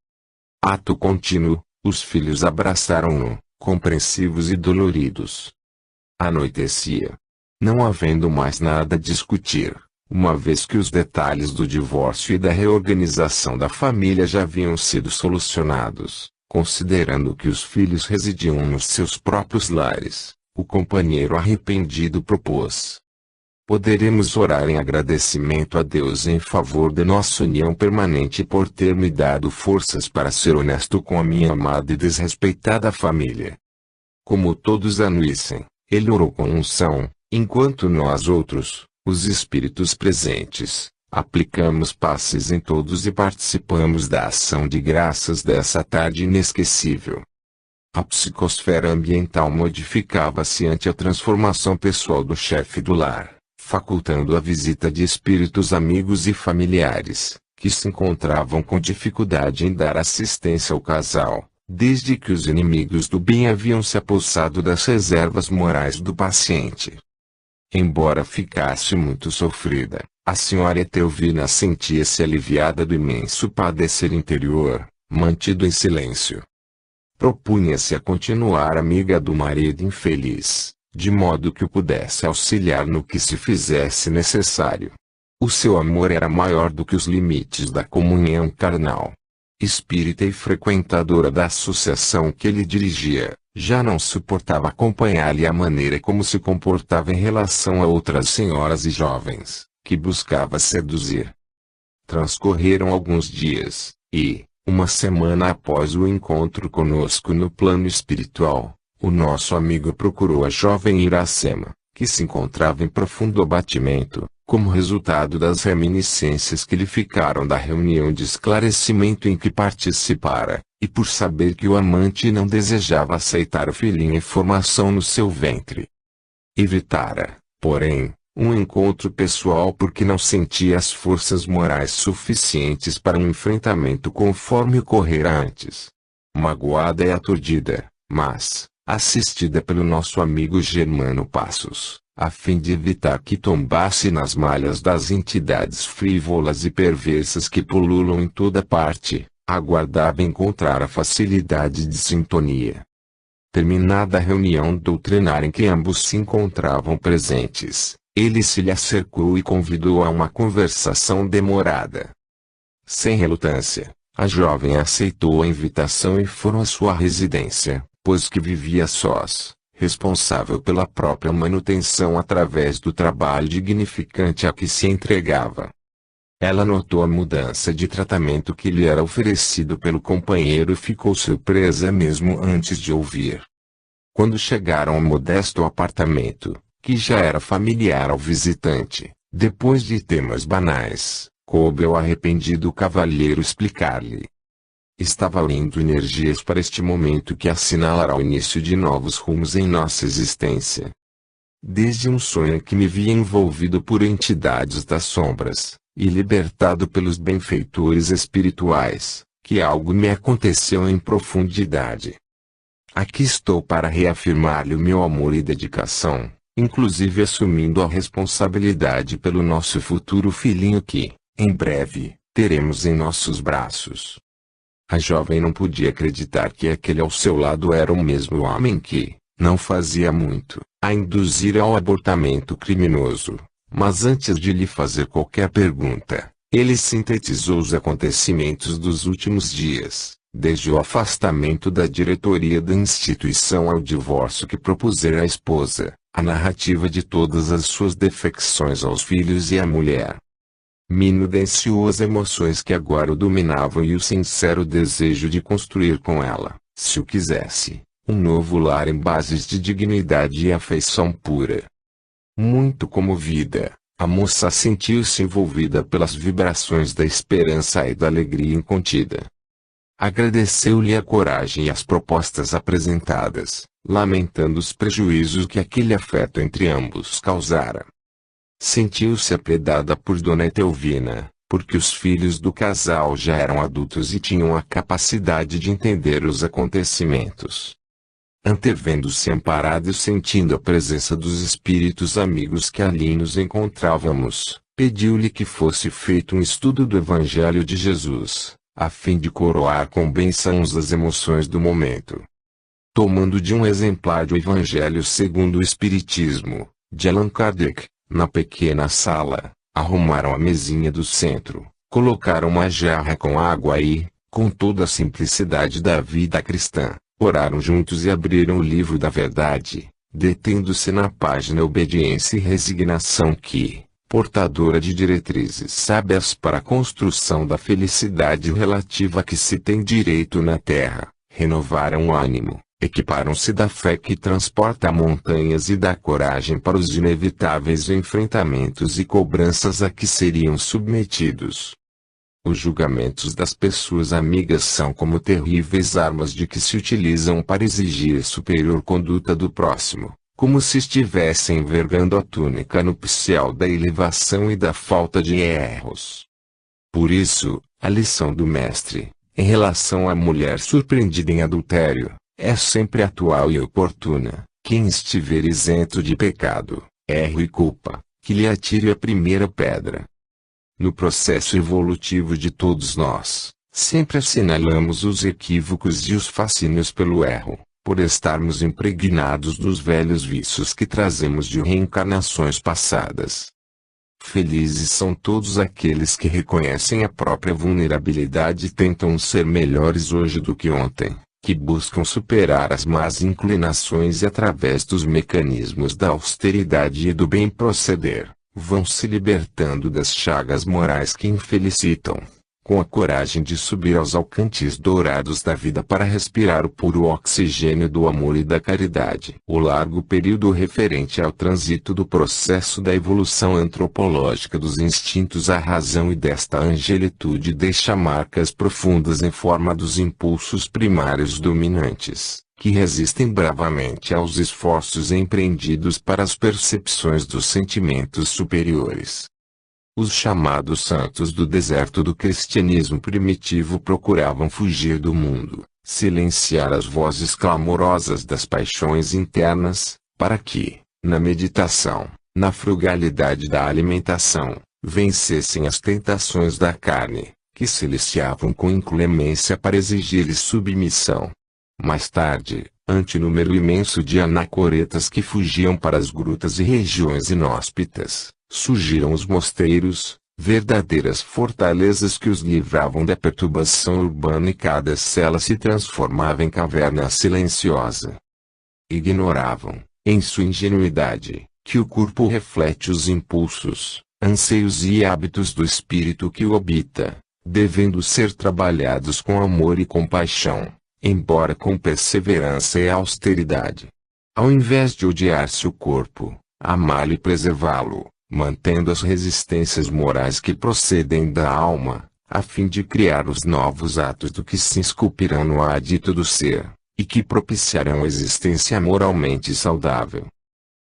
Ato contínuo, os filhos abraçaram-no, compreensivos e doloridos. Anoitecia. Não havendo mais nada a discutir, uma vez que os detalhes do divórcio e da reorganização da família já haviam sido solucionados, considerando que os filhos residiam nos seus próprios lares, o companheiro arrependido propôs: poderemos orar em agradecimento a Deus em favor de nossa união permanente por ter me dado forças para ser honesto com a minha amada e desrespeitada família. Como todos anuíssem, ele orou com unção, enquanto nós outros, os espíritos presentes, aplicamos passes em todos e participamos da ação de graças dessa tarde inesquecível. A psicosfera ambiental modificava-se ante a transformação pessoal do chefe do lar, facultando a visita de espíritos amigos e familiares, que se encontravam com dificuldade em dar assistência ao casal, desde que os inimigos do bem haviam se apossado das reservas morais do paciente. Embora ficasse muito sofrida, a senhora Etelvina sentia-se aliviada do imenso padecer interior, mantido em silêncio. Propunha-se a continuar amiga do marido infeliz, de modo que o pudesse auxiliar no que se fizesse necessário. O seu amor era maior do que os limites da comunhão carnal. Espírita e frequentadora da associação que ele dirigia, já não suportava acompanhar-lhe a maneira como se comportava em relação a outras senhoras e jovens, que buscava seduzir. Transcorreram alguns dias, e, uma semana após o encontro conosco no plano espiritual, o nosso amigo procurou a jovem Iracema, que se encontrava em profundo abatimento, como resultado das reminiscências que lhe ficaram da reunião de esclarecimento em que participara, e por saber que o amante não desejava aceitar o filhinho em formação no seu ventre. Evitara, porém, um encontro pessoal porque não sentia as forças morais suficientes para um enfrentamento conforme ocorrera antes. Magoada e aturdida, mas, assistida pelo nosso amigo Germano Passos, a fim de evitar que tombasse nas malhas das entidades frívolas e perversas que pululam em toda parte, aguardava encontrar a facilidade de sintonia. Terminada a reunião doutrinária em que ambos se encontravam presentes, ele se lhe acercou e convidou a uma conversação demorada. Sem relutância, a jovem aceitou a invitação e foram à sua residência, pois que vivia sós, responsável pela própria manutenção através do trabalho dignificante a que se entregava. Ela notou a mudança de tratamento que lhe era oferecido pelo companheiro e ficou surpresa mesmo antes de ouvir. Quando chegaram ao modesto apartamento, que já era familiar ao visitante, depois de temas banais, coube ao arrependido cavalheiro explicar-lhe. Estava lendo energias para este momento que assinalará o início de novos rumos em nossa existência. Desde um sonho que me via envolvido por entidades das sombras, e libertado pelos benfeitores espirituais, que algo me aconteceu em profundidade. Aqui estou para reafirmar-lhe o meu amor e dedicação, inclusive assumindo a responsabilidade pelo nosso futuro filhinho que, em breve, teremos em nossos braços. A jovem não podia acreditar que aquele ao seu lado era o mesmo homem que, não fazia muito, a induzira ao abortamento criminoso, mas antes de lhe fazer qualquer pergunta, ele sintetizou os acontecimentos dos últimos dias, desde o afastamento da diretoria da instituição ao divórcio que propusera à esposa, a narrativa de todas as suas defecções aos filhos e à mulher. Minudenciou as emoções que agora o dominavam e o sincero desejo de construir com ela, se o quisesse, um novo lar em bases de dignidade e afeição pura. Muito comovida, a moça sentiu-se envolvida pelas vibrações da esperança e da alegria incontida. Agradeceu-lhe a coragem e as propostas apresentadas, lamentando os prejuízos que aquele afeto entre ambos causara. Sentiu-se apredada por Dona Etelvina, porque os filhos do casal já eram adultos e tinham a capacidade de entender os acontecimentos. Antevendo-se amparado e sentindo a presença dos espíritos amigos que ali nos encontrávamos, pediu-lhe que fosse feito um estudo do Evangelho de Jesus, a fim de coroar com bênçãos as emoções do momento. Tomando de um exemplar do Evangelho segundo o Espiritismo, de Allan Kardec, na pequena sala, arrumaram a mesinha do centro, colocaram uma jarra com água e, com toda a simplicidade da vida cristã, oraram juntos e abriram o livro da verdade, detendo-se na página Obediência e Resignação que, portadora de diretrizes sábias para a construção da felicidade relativa a que se tem direito na terra, renovaram o ânimo, equiparam-se da fé que transporta montanhas e da coragem para os inevitáveis enfrentamentos e cobranças a que seriam submetidos. Os julgamentos das pessoas amigas são como terríveis armas de que se utilizam para exigir superior conduta do próximo, como se estivessem envergando a túnica nupcial da elevação e da falta de erros. Por isso, a lição do mestre, em relação à mulher surpreendida em adultério, é sempre atual e oportuna. Quem estiver isento de pecado, erro e culpa, que lhe atire a primeira pedra. No processo evolutivo de todos nós, sempre assinalamos os equívocos e os fascínios pelo erro, por estarmos impregnados dos velhos vícios que trazemos de reencarnações passadas. Felizes são todos aqueles que reconhecem a própria vulnerabilidade e tentam ser melhores hoje do que ontem, que buscam superar as más inclinações e através dos mecanismos da austeridade e do bem proceder, vão se libertando das chagas morais que infelicitam, com a coragem de subir aos alcantes dourados da vida para respirar o puro oxigênio do amor e da caridade. O largo período referente ao trânsito do processo da evolução antropológica dos instintos à razão e desta angelitude deixa marcas profundas em forma dos impulsos primários dominantes, que resistem bravamente aos esforços empreendidos para as percepções dos sentimentos superiores. Os chamados santos do deserto do cristianismo primitivo procuravam fugir do mundo, silenciar as vozes clamorosas das paixões internas, para que, na meditação, na frugalidade da alimentação, vencessem as tentações da carne, que se liciavam com inclemência para exigir-lhes submissão. Mais tarde, ante número imenso de anacoretas que fugiam para as grutas e regiões inóspitas, surgiram os mosteiros, verdadeiras fortalezas que os livravam da perturbação urbana e cada cela se transformava em caverna silenciosa. Ignoravam, em sua ingenuidade, que o corpo reflete os impulsos, anseios e hábitos do espírito que o habita, devendo ser trabalhados com amor e compaixão, embora com perseverança e austeridade. Ao invés de odiar-se o corpo, amá-lo e preservá-lo, mantendo as resistências morais que procedem da alma, a fim de criar os novos atos do que se esculpirão no adito do ser, e que propiciarão a existência moralmente saudável.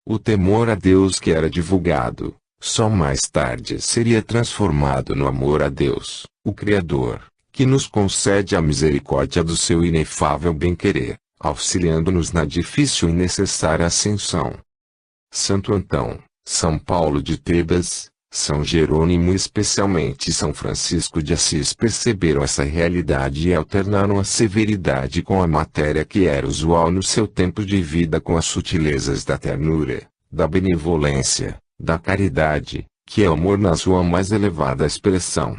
O temor a Deus que era divulgado, só mais tarde seria transformado no amor a Deus, o Criador, que nos concede a misericórdia do seu inefável bem-querer, auxiliando-nos na difícil e necessária ascensão. Santo Antão, São Paulo de Tebas, São Jerônimo e especialmente São Francisco de Assis perceberam essa realidade e alternaram a severidade com a matéria que era usual no seu tempo de vida com as sutilezas da ternura, da benevolência, da caridade, que é o amor na sua mais elevada expressão.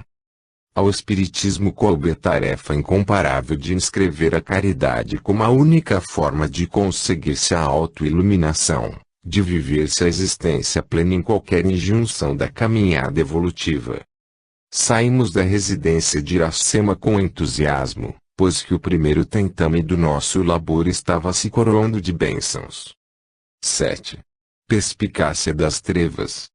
Ao Espiritismo coube a tarefa incomparável de inscrever a caridade como a única forma de conseguir-se a autoiluminação, de viver-se a existência plena em qualquer injunção da caminhada evolutiva. Saímos da residência de Iracema com entusiasmo, pois que o primeiro tentame do nosso labor estava se coroando de bênçãos. 7. Perspicácia das trevas.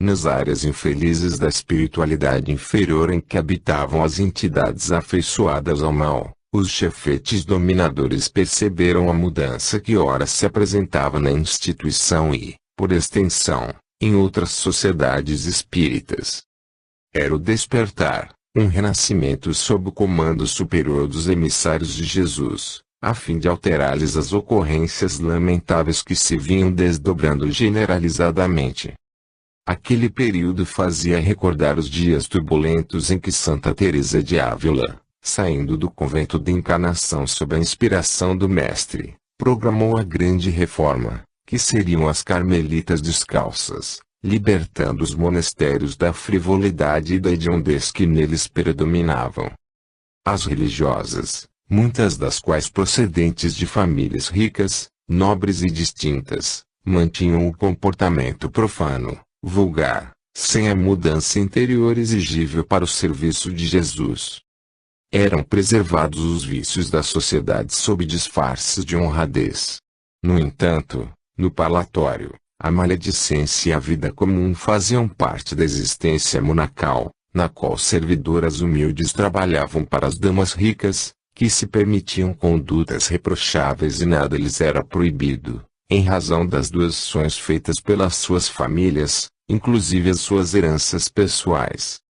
Nas áreas infelizes da espiritualidade inferior em que habitavam as entidades afeiçoadas ao mal, os chefetes dominadores perceberam a mudança que ora se apresentava na instituição e, por extensão, em outras sociedades espíritas. Era o despertar, um renascimento sob o comando superior dos emissários de Jesus, a fim de alterar-lhes as ocorrências lamentáveis que se vinham desdobrando generalizadamente. Aquele período fazia recordar os dias turbulentos em que Santa Teresa de Ávila, saindo do convento de Encarnação sob a inspiração do Mestre, programou a grande reforma, que seriam as Carmelitas Descalças, libertando os monastérios da frivolidade e da hediondez que neles predominavam. As religiosas, muitas das quais procedentes de famílias ricas, nobres e distintas, mantinham o comportamento profano, vulgar, sem a mudança interior exigível para o serviço de Jesus. Eram preservados os vícios da sociedade sob disfarces de honradez. No entanto, no palatório, a maledicência e a vida comum faziam parte da existência monacal, na qual servidoras humildes trabalhavam para as damas ricas, que se permitiam condutas reprocháveis e nada lhes era proibido, em razão das doações feitas pelas suas famílias, inclusive as suas heranças pessoais.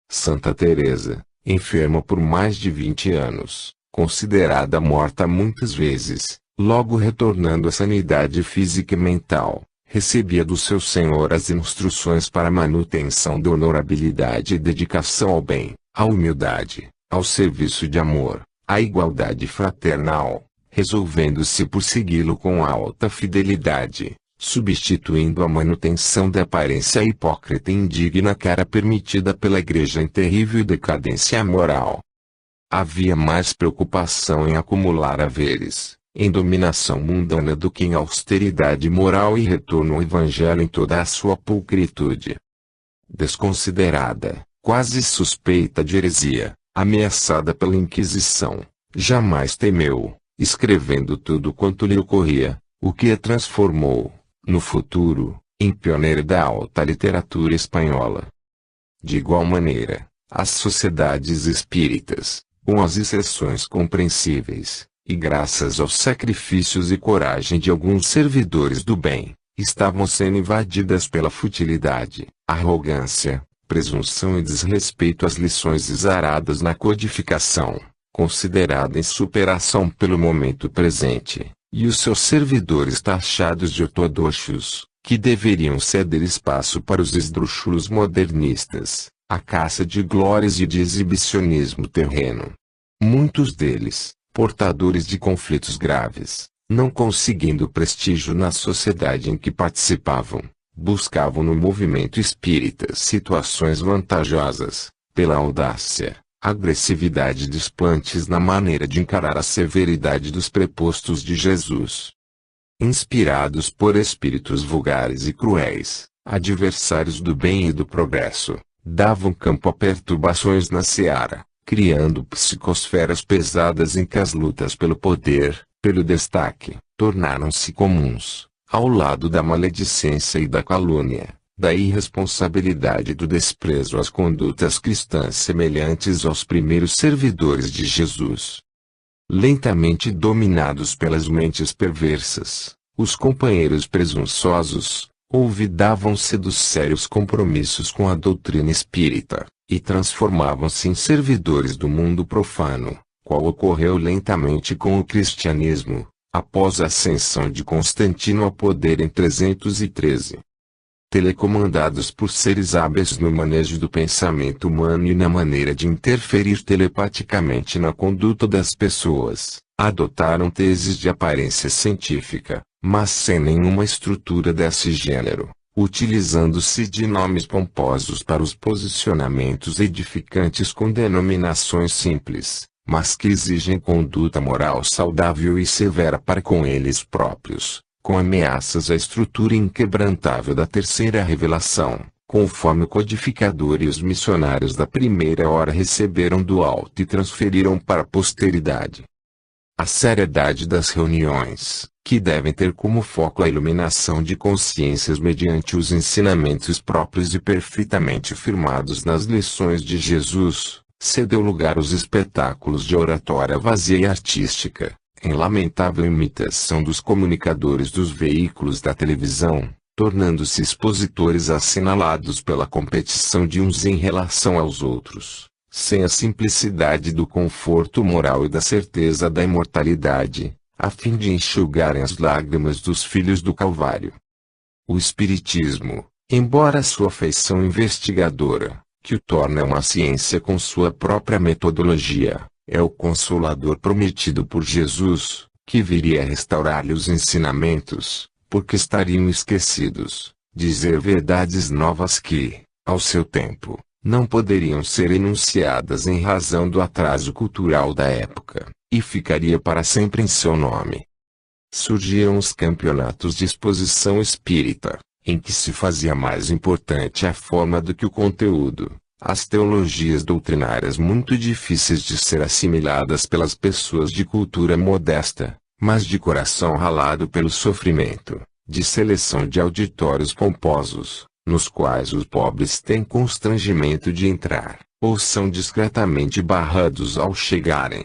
Santa Teresa, enferma por mais de 20 anos, considerada morta muitas vezes, logo retornando à sanidade física e mental, recebia do seu Senhor as instruções para a manutenção da honorabilidade e dedicação ao bem, à humildade, ao serviço de amor, à igualdade fraternal, resolvendo-se por segui-lo com alta fidelidade, substituindo a manutenção da aparência hipócrita e indigna que era permitida pela Igreja em terrível decadência moral. Havia mais preocupação em acumular haveres, em dominação mundana do que em austeridade moral e retorno ao Evangelho em toda a sua pulcritude. Desconsiderada, quase suspeita de heresia, ameaçada pela Inquisição, jamais temeu, escrevendo tudo quanto lhe ocorria, o que a transformou, no futuro, em pioneira da alta literatura espanhola. De igual maneira, as sociedades espíritas, com as exceções compreensíveis, e graças aos sacrifícios e coragem de alguns servidores do bem, estavam sendo invadidas pela futilidade, arrogância, presunção e desrespeito às lições exaradas na codificação, considerada em superação pelo momento presente, e os seus servidores taxados de ortodoxos, que deveriam ceder espaço para os esdrúxulos modernistas, a caça de glórias e de exibicionismo terreno. Muitos deles, portadores de conflitos graves, não conseguindo prestígio na sociedade em que participavam, buscavam no movimento espírita situações vantajosas, pela audácia, agressividade desplantes na maneira de encarar a severidade dos prepostos de Jesus. Inspirados por espíritos vulgares e cruéis, adversários do bem e do progresso, davam campo a perturbações na seara, criando psicosferas pesadas em que as lutas pelo poder, pelo destaque, tornaram-se comuns, ao lado da maledicência e da calúnia, da irresponsabilidade e do desprezo às condutas cristãs semelhantes aos primeiros servidores de Jesus. Lentamente dominados pelas mentes perversas, os companheiros presunçosos, olvidavam-se dos sérios compromissos com a doutrina espírita, e transformavam-se em servidores do mundo profano, qual ocorreu lentamente com o cristianismo, após a ascensão de Constantino ao poder em 313. Telecomandados por seres hábeis no manejo do pensamento humano e na maneira de interferir telepaticamente na conduta das pessoas, adotaram teses de aparência científica, mas sem nenhuma estrutura desse gênero, utilizando-se de nomes pomposos para os posicionamentos edificantes com denominações simples, mas que exigem conduta moral saudável e severa para com eles próprios, com ameaças à estrutura inquebrantável da terceira revelação, conforme o codificador e os missionários da primeira hora receberam do alto e transferiram para a posteridade. A seriedade das reuniões, que devem ter como foco a iluminação de consciências mediante os ensinamentos próprios e perfeitamente firmados nas lições de Jesus, cedeu lugar aos espetáculos de oratória vazia e artística, em lamentável imitação dos comunicadores dos veículos da televisão, tornando-se expositores assinalados pela competição de uns em relação aos outros, sem a simplicidade do conforto moral e da certeza da imortalidade, a fim de enxugarem as lágrimas dos filhos do Calvário. O Espiritismo, embora sua feição investigadora, que o torna uma ciência com sua própria metodologia, é o Consolador prometido por Jesus, que viria restaurar-lhe os ensinamentos, porque estariam esquecidos, dizer verdades novas que, ao seu tempo, não poderiam ser enunciadas em razão do atraso cultural da época, e ficaria para sempre em seu nome. Surgiram os campeonatos de exposição espírita, em que se fazia mais importante a forma do que o conteúdo. As teologias doutrinárias muito difíceis de ser assimiladas pelas pessoas de cultura modesta, mas de coração ralado pelo sofrimento, de seleção de auditórios pomposos, nos quais os pobres têm constrangimento de entrar, ou são discretamente barrados ao chegarem.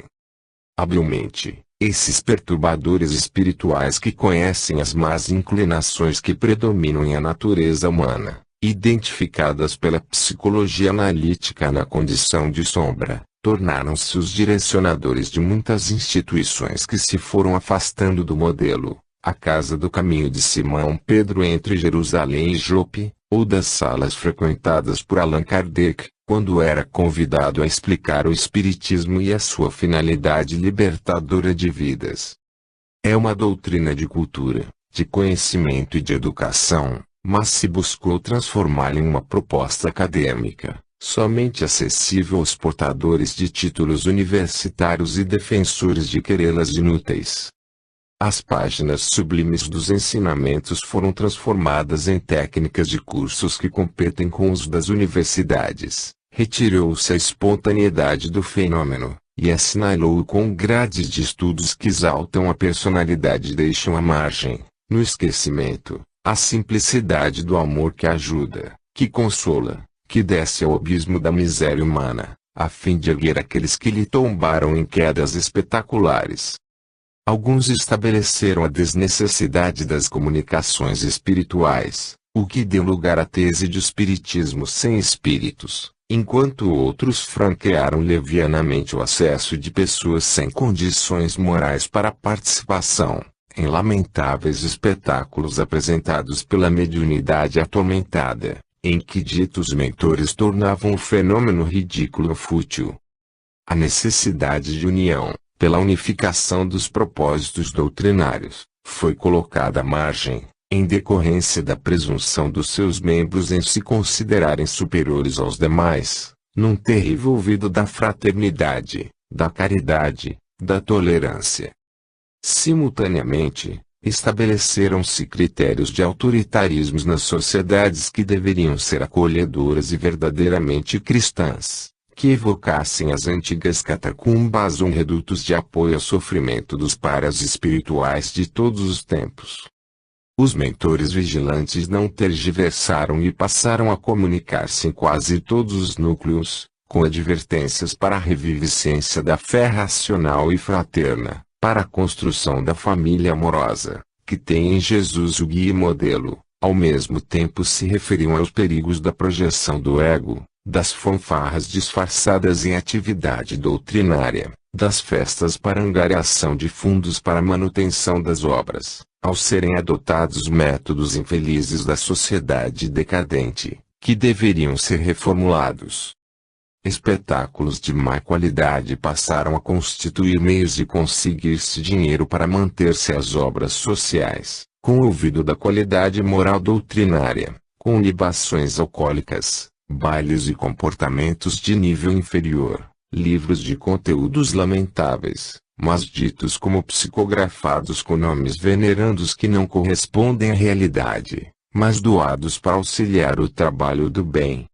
Habilmente, esses perturbadores espirituais que conhecem as más inclinações que predominam em a natureza humana, identificadas pela psicologia analítica na condição de sombra, tornaram-se os direcionadores de muitas instituições que se foram afastando do modelo, a Casa do Caminho de Simão Pedro entre Jerusalém e Jope, ou das salas frequentadas por Allan Kardec, quando era convidado a explicar o Espiritismo e a sua finalidade libertadora de vidas. É uma doutrina de cultura, de conhecimento e de educação, mas se buscou transformá-la em uma proposta acadêmica, somente acessível aos portadores de títulos universitários e defensores de querelas inúteis. As páginas sublimes dos ensinamentos foram transformadas em técnicas de cursos que competem com os das universidades, retirou-se a espontaneidade do fenômeno, e assinalou com grades de estudos que exaltam a personalidade e deixam à margem, no esquecimento, a simplicidade do amor que ajuda, que consola, que desce ao abismo da miséria humana, a fim de erguer aqueles que lhe tombaram em quedas espetaculares. Alguns estabeleceram a desnecessidade das comunicações espirituais, o que deu lugar à tese de espiritismo sem espíritos, enquanto outros franquearam levianamente o acesso de pessoas sem condições morais para a participação, em lamentáveis espetáculos apresentados pela mediunidade atormentada, em que ditos mentores tornavam o fenômeno ridículo ou fútil. A necessidade de união, pela unificação dos propósitos doutrinários, foi colocada à margem, em decorrência da presunção dos seus membros em se considerarem superiores aos demais, num terrível ouvido da fraternidade, da caridade, da tolerância. Simultaneamente, estabeleceram-se critérios de autoritarismos nas sociedades que deveriam ser acolhedoras e verdadeiramente cristãs, que evocassem as antigas catacumbas ou redutos de apoio ao sofrimento dos párias espirituais de todos os tempos. Os mentores vigilantes não tergiversaram e passaram a comunicar-se em quase todos os núcleos, com advertências para a reviviscência da fé racional e fraterna, para a construção da família amorosa, que tem em Jesus o guia e modelo. Ao mesmo tempo se referiam aos perigos da projeção do ego, das fanfarras disfarçadas em atividade doutrinária, das festas para angariação de fundos para a manutenção das obras, ao serem adotados métodos infelizes da sociedade decadente, que deveriam ser reformulados. Espetáculos de má qualidade passaram a constituir meios de conseguir-se dinheiro para manter-se as obras sociais, com o ouvido da qualidade moral doutrinária, com libações alcoólicas, bailes e comportamentos de nível inferior, livros de conteúdos lamentáveis, mas ditos como psicografados com nomes venerandos que não correspondem à realidade, mas doados para auxiliar o trabalho do bem.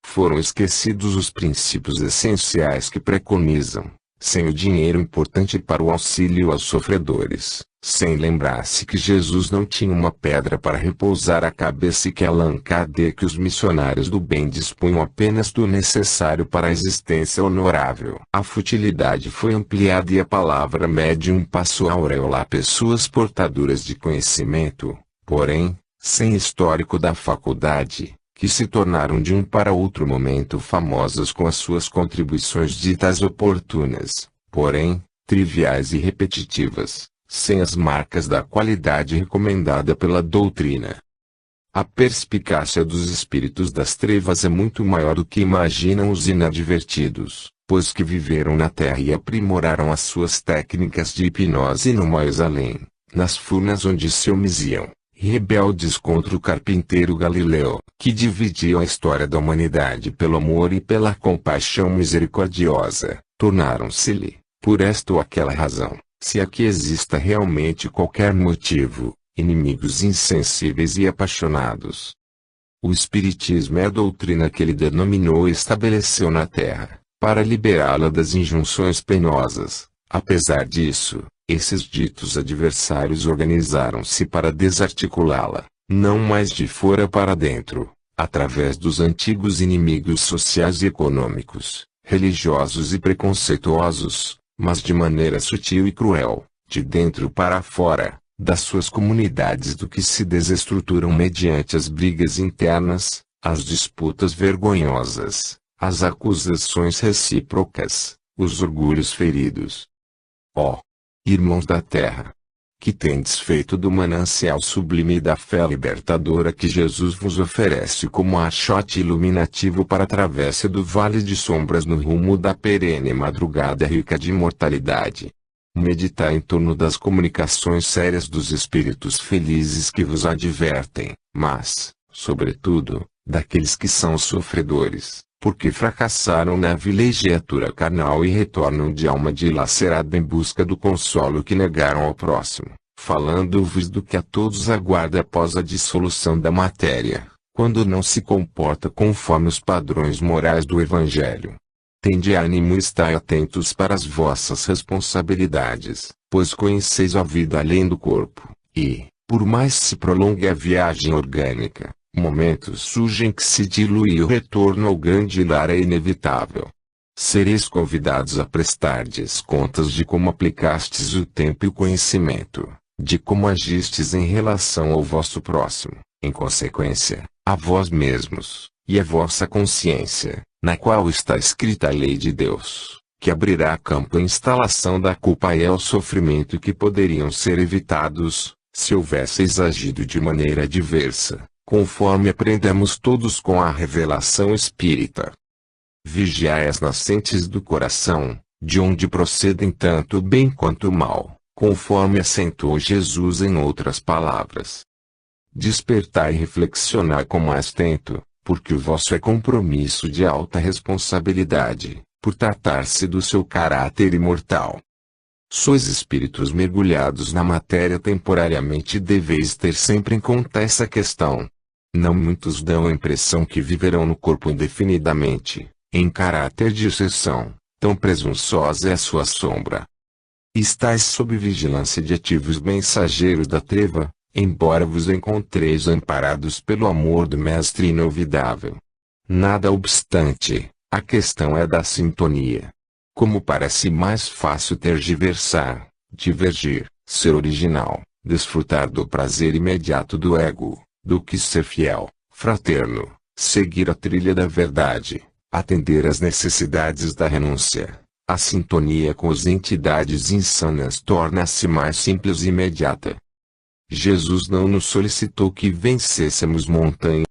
Foram esquecidos os princípios essenciais que preconizam, sem o dinheiro importante para o auxílio aos sofredores, sem lembrar-se que Jesus não tinha uma pedra para repousar a cabeça e que Allan Kardec e os missionários do bem dispunham apenas do necessário para a existência honorável. A futilidade foi ampliada e a palavra médium passou a aureolar pessoas portadoras de conhecimento, porém, sem histórico da faculdade, que se tornaram de um para outro momento famosas com as suas contribuições ditas oportunas, porém, triviais e repetitivas, sem as marcas da qualidade recomendada pela doutrina. A perspicácia dos espíritos das trevas é muito maior do que imaginam os inadvertidos, pois que viveram na Terra e aprimoraram as suas técnicas de hipnose no mais além, nas furnas onde se omiziam, rebeldes contra o carpinteiro Galileu, que dividiam a história da humanidade pelo amor e pela compaixão misericordiosa, tornaram-se-lhe, por esta ou aquela razão, se aqui exista realmente qualquer motivo, inimigos insensíveis e apaixonados. O Espiritismo é a doutrina que ele denominou e estabeleceu na Terra, para liberá-la das injunções penosas. Apesar disso, esses ditos adversários organizaram-se para desarticulá-la, não mais de fora para dentro, através dos antigos inimigos sociais e econômicos, religiosos e preconceituosos, mas de maneira sutil e cruel, de dentro para fora, das suas comunidades do que se desestruturam mediante as brigas internas, as disputas vergonhosas, as acusações recíprocas, os orgulhos feridos. Ó irmãos da terra, que tendes feito do manancial sublime da fé libertadora que Jesus vos oferece como achote iluminativo para a travessa do vale de sombras no rumo da perene madrugada rica de imortalidade. Meditai em torno das comunicações sérias dos espíritos felizes que vos advertem, mas, sobretudo, daqueles que são sofredores, porque fracassaram na vilegiatura carnal e retornam de alma dilacerada em busca do consolo que negaram ao próximo, falando-vos do que a todos aguarda após a dissolução da matéria, quando não se comporta conforme os padrões morais do Evangelho. Tende ânimo e estai atentos para as vossas responsabilidades, pois conheceis a vida além do corpo, e, por mais se prolongue a viagem orgânica, momentos surgem que se dilui e o retorno ao grande lar é inevitável. Sereis convidados a prestardes contas de como aplicastes o tempo e o conhecimento, de como agistes em relação ao vosso próximo, em consequência, a vós mesmos, e a vossa consciência, na qual está escrita a lei de Deus, que abrirá campo à instalação da culpa e ao sofrimento que poderiam ser evitados, se houvesseis agido de maneira diversa, conforme aprendemos todos com a revelação espírita. Vigiai as nascentes do coração, de onde procedem tanto o bem quanto o mal, conforme acentuou Jesus em outras palavras. Despertai e reflexionai com mais tento, porque o vosso é compromisso de alta responsabilidade, por tratar-se do seu caráter imortal. Sois espíritos mergulhados na matéria temporariamente e deveis ter sempre em conta essa questão. Não muitos dão a impressão que viverão no corpo indefinidamente, em caráter de exceção, tão presunçosa é a sua sombra. Estais sob vigilância de ativos mensageiros da treva, embora vos encontreis amparados pelo amor do Mestre inovidável. Nada obstante, a questão é da sintonia. Como parece mais fácil tergiversar, divergir, ser original, desfrutar do prazer imediato do ego, do que ser fiel, fraterno, seguir a trilha da verdade, atender às necessidades da renúncia. A sintonia com as entidades insanas torna-se mais simples e imediata. Jesus não nos solicitou que vencêssemos montanhas